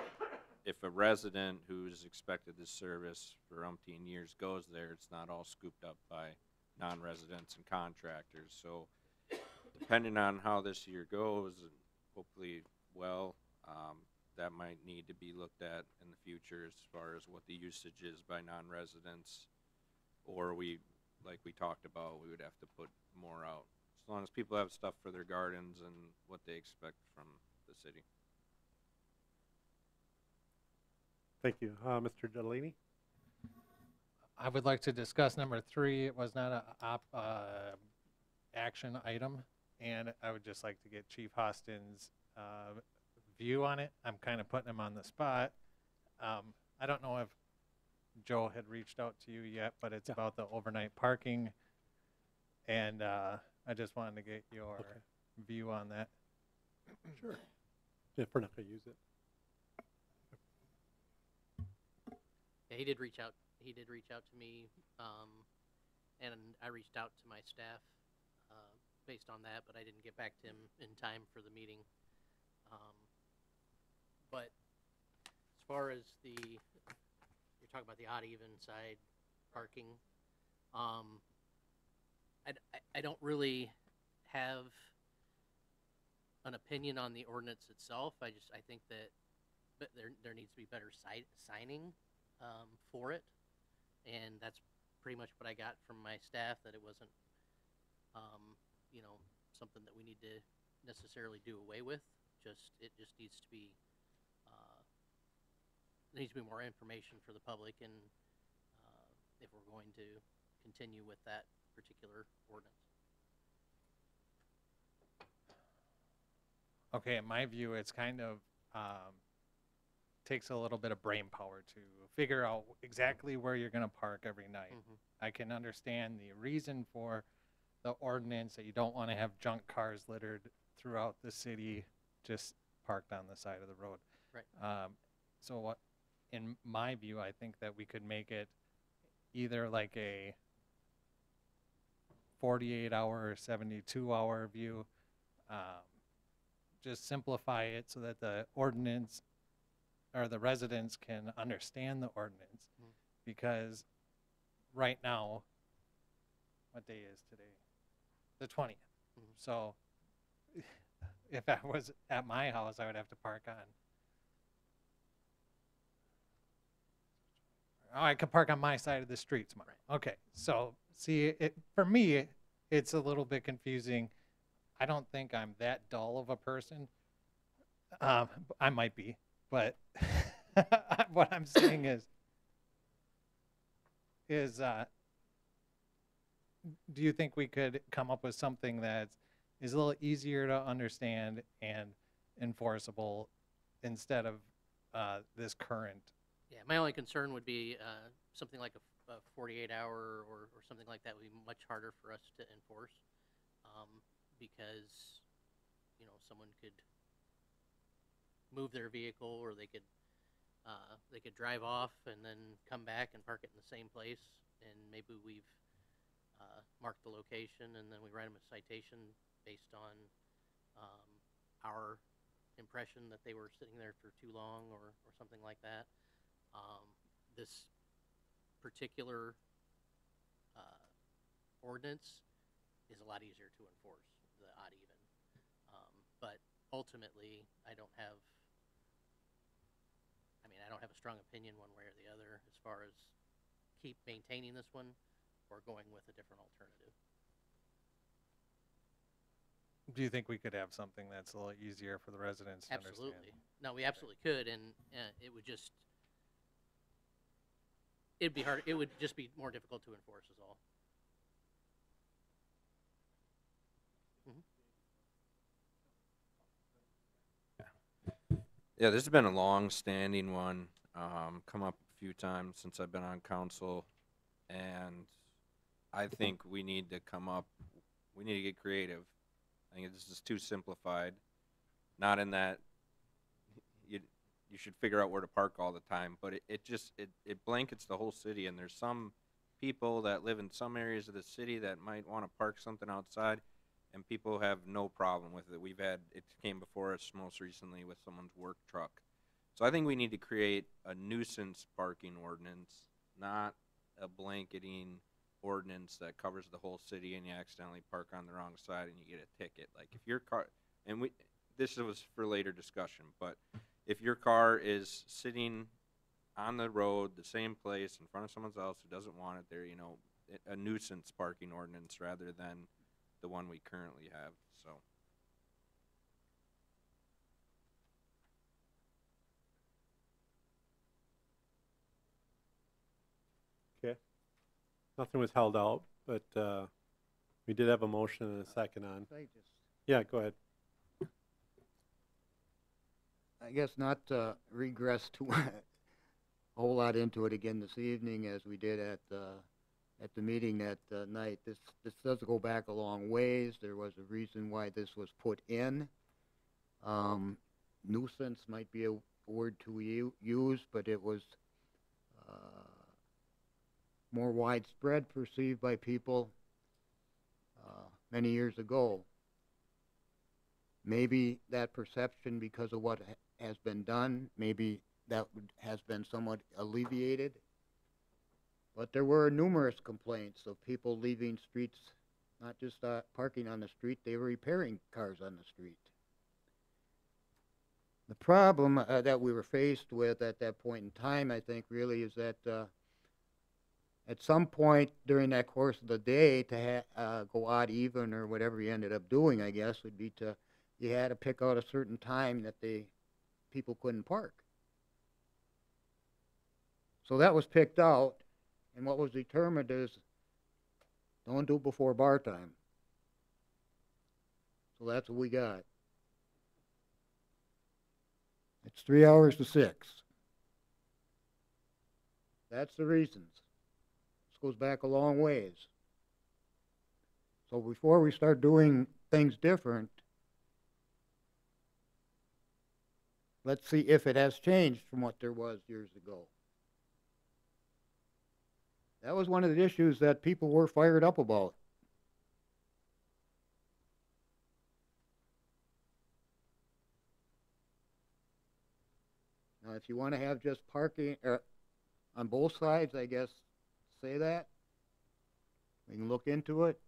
if a resident who's expected this service for umpteen years goes there, it's not all scooped up by non-residents and contractors. So depending on how this year goes, and hopefully well, that might need to be looked at in the future as far as what the usage is by non-residents, or like we talked about, we would have to put more out, as long as people have stuff for their gardens and what they expect from the city. Thank you. Mr. Delaney? I would like to discuss number 3. It was not a action item, and I would just like to get Chief Austin's view on it. I'm kind of putting him on the spot. I don't know if Joe had reached out to you yet, but it's about the overnight parking, and I just wanted to get your view on that. Sure. If we're not going to use it. Yeah, he did reach out. He did reach out to me, and I reached out to my staff based on that, but I didn't get back to him in time for the meeting. But as far as you're talking about the odd even side parking, I don't really have an opinion on the ordinance itself. I think that there needs to be better signing for it, and that's pretty much what I got from my staff, that it wasn't you know, something that we need to necessarily do away with. It just needs to be, there needs to be more information for the public, and if we're going to continue with that particular ordinance. Okay, in my view, it's kind of takes a little bit of brain power to figure out exactly where you're going to park every night. I can understand the reason for the ordinance that you don't want to have junk cars littered throughout the city, just parked on the side of the road. Right. So what, in my view, I think that we could make it either like a 48-hour or 72-hour view. Just simplify it so that the ordinance or the residents can understand the ordinance. Because right now, what day is today? The 20th. So if I was at my house, I would have to park on. Oh, I could park on my side of the street tomorrow. Right. Okay, so see, for me, it's a little bit confusing. I don't think I'm that dull of a person. I might be, but what I'm saying is do you think we could come up with something that is a little easier to understand and enforceable instead of this current? Yeah, my only concern would be something like a 48-hour or something like that would be much harder for us to enforce, because, you know, someone could move their vehicle, or they could drive off and then come back and park it in the same place, and maybe we've marked the location, and then we write them a citation based on our impression that they were sitting there for too long or something like that. This particular ordinance is a lot easier to enforce, the odd even. But ultimately, I don't have a strong opinion one way or the other as far as keep maintaining this one or going with a different alternative. Do you think we could have something that's a little easier for the residents to Absolutely. understand? No, we absolutely could, and it would just, it'd be hard. It would just be more difficult to enforce is all. Yeah, this has been a long-standing one, come up a few times since I've been on council, and I think we need to get creative. I think this is too simplified, not in that you should figure out where to park all the time, but it blankets the whole city, and there's some people that live in some areas of the city that might want to park something outside, and people have no problem with it. It came before us most recently with someone's work truck. So I think we need to create a nuisance parking ordinance, not a blanketing ordinance that covers the whole city and you accidentally park on the wrong side and you get a ticket. Like if your car, this was for later discussion, but if your car is sitting on the road, the same place in front of someone else who doesn't want it there, a nuisance parking ordinance rather than the one we currently have. So Okay. Nothing was held out, but we did have a motion and a second on. Yeah, go ahead. I guess not to regress too a whole lot into it again this evening as we did at the meeting that night. This does go back a long ways. There was a reason why this was put in. Nuisance might be a word to use, but it was more widespread perceived by people many years ago. Maybe that perception, because of what has been done, maybe that has been somewhat alleviated. But there were numerous complaints of people leaving streets, not just parking on the street, they were repairing cars on the street. The problem that we were faced with at that point in time, I think, really is that at some point during that course of the day to go odd even or whatever you ended up doing, I guess, would be you had to pick out a certain time that people couldn't park. So that was picked out, and what was determined is don't do it before bar time. So that's what we got. It's 3 hours to 6. That's the reasons. This goes back a long ways. So before we start doing things different, let's see if it has changed from what there was years ago. That was one of the issues that people were fired up about. Now, if you want to have just parking on both sides, I guess, say that. We can look into it.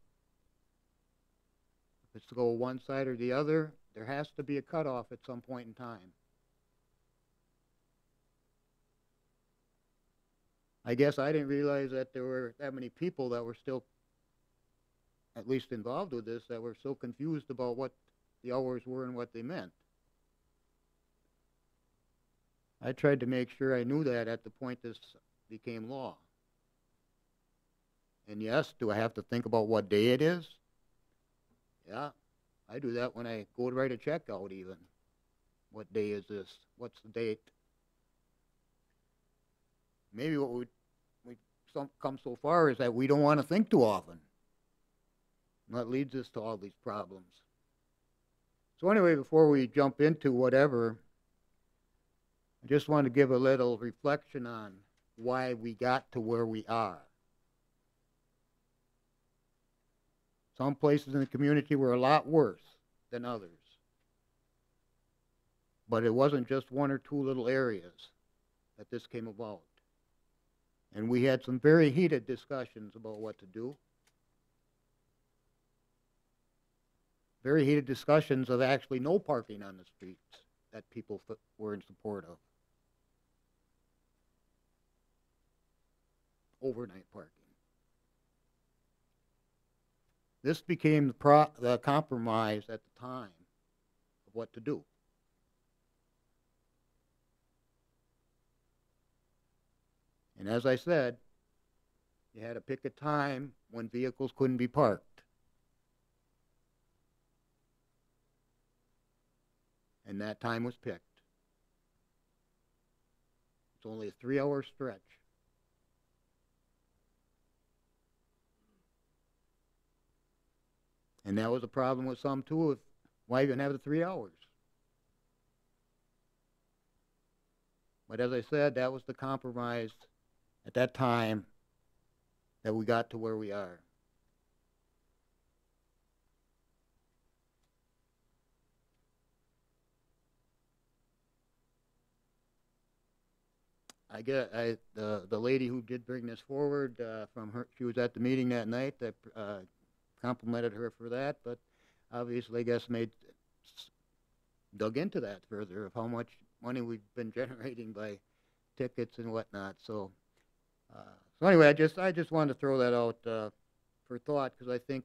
If it's to go one side or the other, there has to be a cutoff at some point in time. I guess I didn't realize that there were that many people that were still at least involved with this that were so confused about what the hours were and what they meant. I tried to make sure I knew that at the point this became law. And yes, do I have to think about what day it is? Yeah, I do that when I go to write a check out even. What day is this? What's the date? Maybe what we come so far is that we don't want to think too often. And that leads us to all these problems. So anyway, before we jump into whatever, I just want to give a little reflection on why we got to where we are. Some places in the community were a lot worse than others. But it wasn't just one or two little areas that this came about. And we had some very heated discussions about what to do. Very heated discussions of actually no parking on the streets that people were in support of. Overnight parking. This became the compromise at the time of what to do. And as I said, you had to pick a time when vehicles couldn't be parked. And that time was picked. It's only a 3-hour stretch. And that was a problem with some too. Why even have the 3 hours? But as I said, that was the compromise at that time that we got to where we are. The lady who did bring this forward, she was at the meeting that night. I complimented her for that, but obviously, I guess, dug into that further of how much money we've been generating by tickets and whatnot. So anyway, I just wanted to throw that out for thought, because I think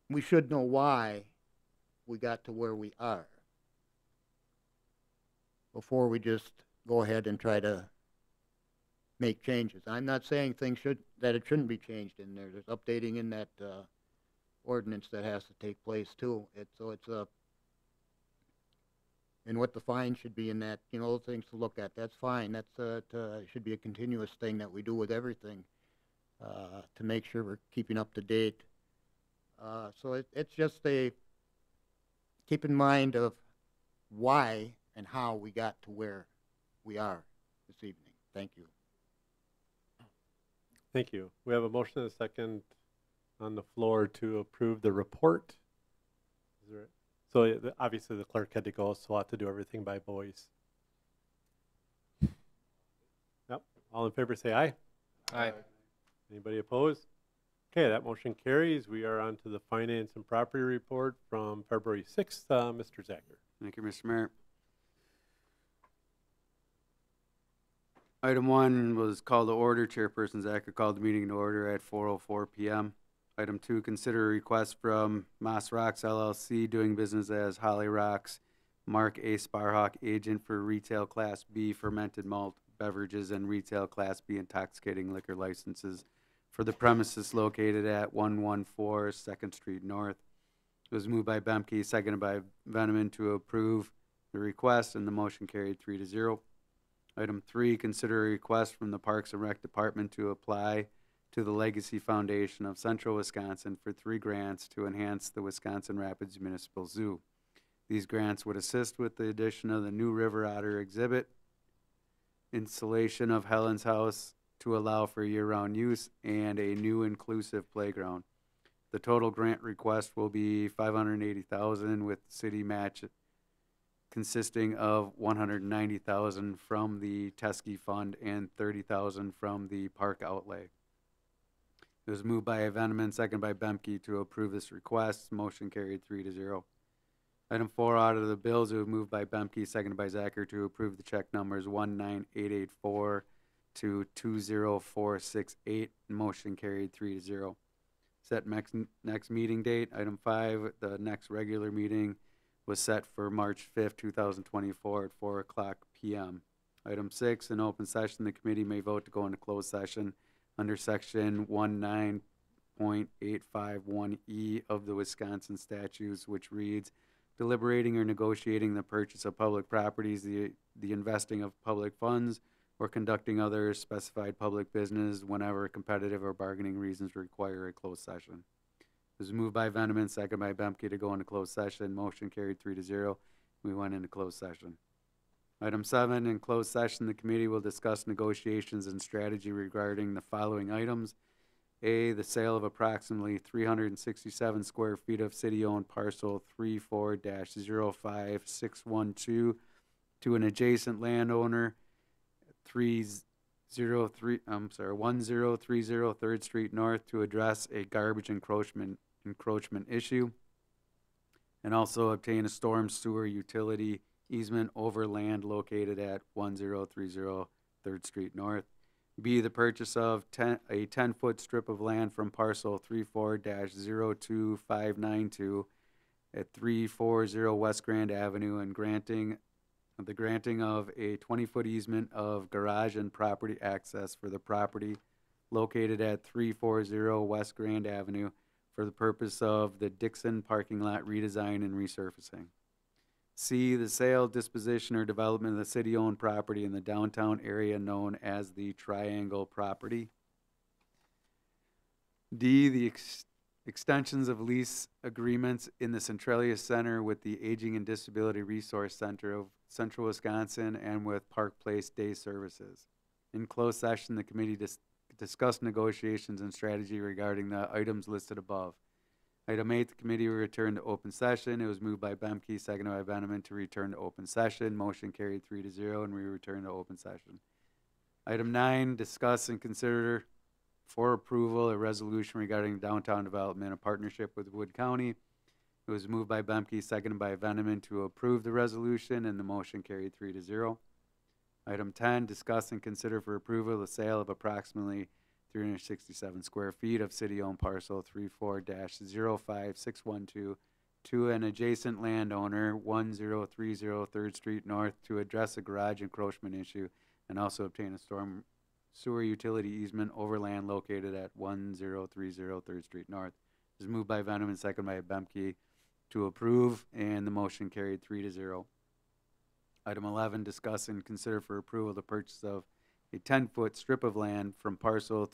we should know why we got to where we are before we just go ahead and try to make changes. I'm not saying that it shouldn't be changed in there. There's updating in that ordinance that has to take place too. And what the fine should be in that, things to look at. That's fine. That's should be a continuous thing that we do with everything to make sure we're keeping up to date. So it's just keep in mind of why and how we got to where we are this evening. Thank you. Thank you. We have a motion and a second on the floor to approve the report. So obviously the clerk had to go, so we'll have to do everything by voice. Yep. All in favor say aye. Aye. Anybody opposed? Okay, that motion carries. We are on to the Finance and Property Report from February 6th. Mr. Zacher. Thank you, Mr. Mayor. Item 1 was called to order. Chairperson Zacher called the meeting to order at 4:04 PM. Item 2, consider a request from Moss Rocks LLC doing business as Holly Rocks, Mark A. Sparhawk, agent for retail Class B fermented malt beverages and retail Class B intoxicating liquor licenses for the premises located at 114 2nd Street North. It was moved by Bemke, seconded by Veneman to approve the request, and the motion carried 3-0. Item 3, consider a request from the Parks and Rec Department to apply to the Legacy Foundation of Central Wisconsin for 3 grants to enhance the Wisconsin Rapids Municipal Zoo. These grants would assist with the addition of the new River Otter exhibit, installation of Helen's House to allow for year-round use, and a new inclusive playground. The total grant request will be $580,000 with city match consisting of $190,000 from the Teskey Fund and $30,000 from the park outlay. It was moved by Veneman, seconded by Bemke to approve this request. Motion carried 3-0. Item 4, out of the bills, it was moved by Bemke, seconded by Zacher to approve the check numbers 19884 to 20468. Motion carried 3-0. Set next meeting date. Item 5, the next regular meeting was set for March 5th, 2024 at 4:00 p.m. Item 6, in open session, the committee may vote to go into closed session under section 19.851E of the Wisconsin statutes, which reads, deliberating or negotiating the purchase of public properties, the investing of public funds, or conducting other specified public business whenever competitive or bargaining reasons require a closed session. It was moved by Veneman, second by Bemke to go into closed session. Motion carried 3-0. We went into closed session. Item 7, in closed session, the committee will discuss negotiations and strategy regarding the following items. A, the sale of approximately 367 square feet of city-owned parcel 34-05612 to an adjacent landowner, 1030 3rd Street North, to address a garbage encroachment issue, and also obtain a storm sewer utility easement over land located at 1030 3rd Street North. B, the purchase of a 10-foot strip of land from parcel 34-02592 at 340 West Grand Avenue and granting of a 20-foot easement of garage and property access for the property located at 340 West Grand Avenue for the purpose of the Dixon parking lot redesign and resurfacing. C, the sale, disposition, or development of the city-owned property in the downtown area known as the Triangle property. D, the extensions of lease agreements in the Centralia Center with the Aging and Disability Resource Center of Central Wisconsin and with Park Place Day Services. In closed session, the committee discussed negotiations and strategy regarding the items listed above. Item 8, the committee will return to open session. It was moved by Bemke, seconded by Veneman to return to open session. Motion carried 3-0, and we return to open session. Item 9, discuss and consider for approval a resolution regarding downtown development, a partnership with Wood County. It was moved by Bemke, seconded by Veneman to approve the resolution, and the motion carried 3-0. Item 10, discuss and consider for approval the sale of approximately 367 square feet of city-owned parcel 34-05612 to an adjacent landowner, 1030 3rd Street North, to address a garage encroachment issue and also obtain a storm sewer utility easement over land located at 1030 3rd Street North. It was moved by Veneman, second by Bemke to approve, and the motion carried 3-0. Item 11, discuss and consider for approval the purchase of a 10-foot strip of land from parcel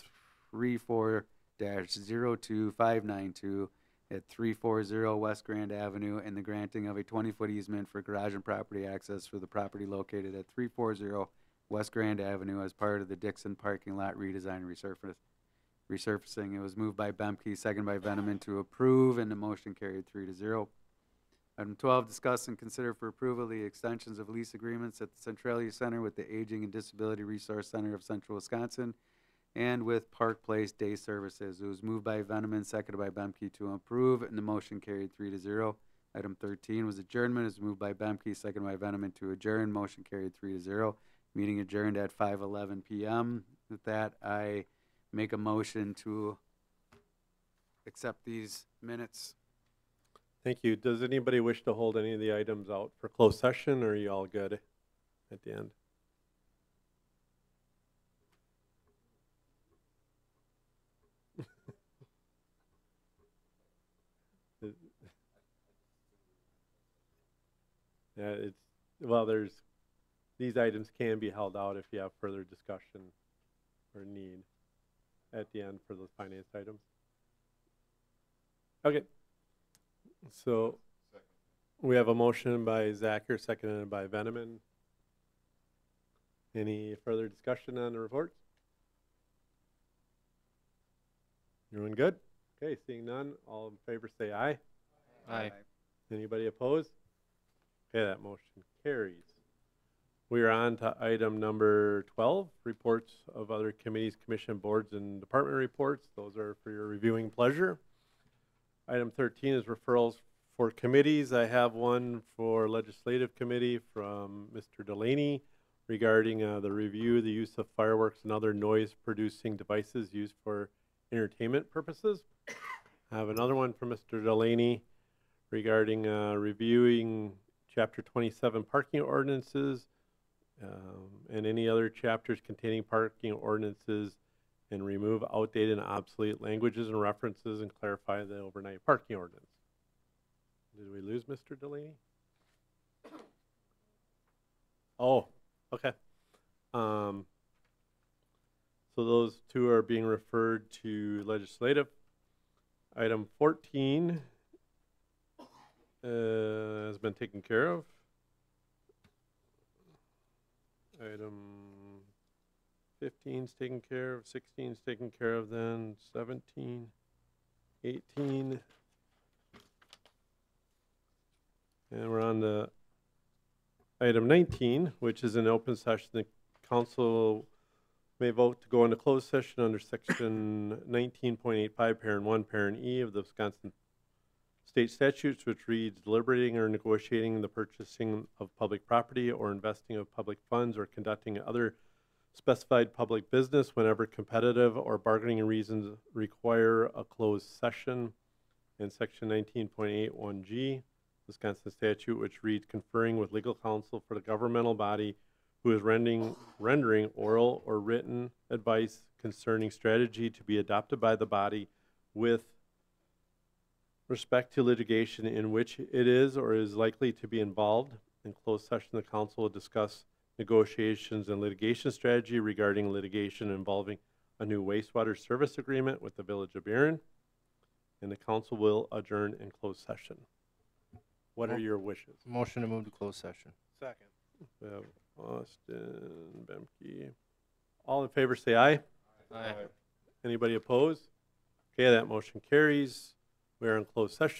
34-02592 at 340 West Grand Avenue and the granting of a 20-foot easement for garage and property access for the property located at 340 West Grand Avenue as part of the Dixon parking lot redesign and resurfacing. It was moved by Bemke, second by Veneman to approve, and the motion carried 3-0. Item 12, discuss and consider for approval the extensions of lease agreements at the Centralia Center with the Aging and Disability Resource Center of Central Wisconsin and with Park Place Day Services. It was moved by Veneman, seconded by Bemke to approve, and the motion carried 3-0. Item 13 was adjournment. It was moved by Bemke, seconded by Veneman to adjourn. Motion carried 3-0. Meeting adjourned at 5:11 PM. With that, I make a motion to accept these minutes. Thank you. Does anybody wish to hold any of the items out for closed session, or are you all good at the end? Yeah, these items can be held out if you have further discussion or need at the end for those finance items. Okay. So we have a motion by Zacher, seconded by Veneman. Any further discussion on the reports? Everyone good? Okay, seeing none, all in favor say aye. Aye. Anybody opposed? Okay, that motion carries. We are on to item number 12, reports of other committees, commission, boards, and department reports. Those are for your reviewing pleasure. Item 13 is referrals for committees. I have one for legislative committee from Mr. Delaney regarding the review, the use of fireworks and other noise-producing devices used for entertainment purposes. I have another one from Mr. Delaney regarding reviewing Chapter 27 parking ordinances and any other chapters containing parking ordinances, and remove outdated and obsolete languages and references and clarify the overnight parking ordinance. Did we lose Mr. Delaney? Oh, okay. So those two are being referred to legislative. Item 14 has been taken care of. Item 15 is taken care of, 16 is taken care of, then 17, 18. And we're on to item 19, which is an open session. The council may vote to go into closed session under section 19.85, parent 1, parent E of the Wisconsin state statutes, which reads deliberating or negotiating the purchasing of public property or investing of public funds or conducting other specified public business whenever competitive or bargaining reasons require a closed session, and section 19.81G, Wisconsin statute, which reads conferring with legal counsel for the governmental body who is rendering oral or written advice concerning strategy to be adopted by the body with respect to litigation in which it is or is likely to be involved. In closed session, the council will discuss negotiations and litigation strategy regarding litigation involving a new wastewater service agreement with the Village of Barron, and the council will adjourn in closed session. What are your wishes? Motion to move to closed session. Second. We have Austin, Bemke. All in favor say aye. Aye. Anybody opposed? Okay, that motion carries. We are in closed session.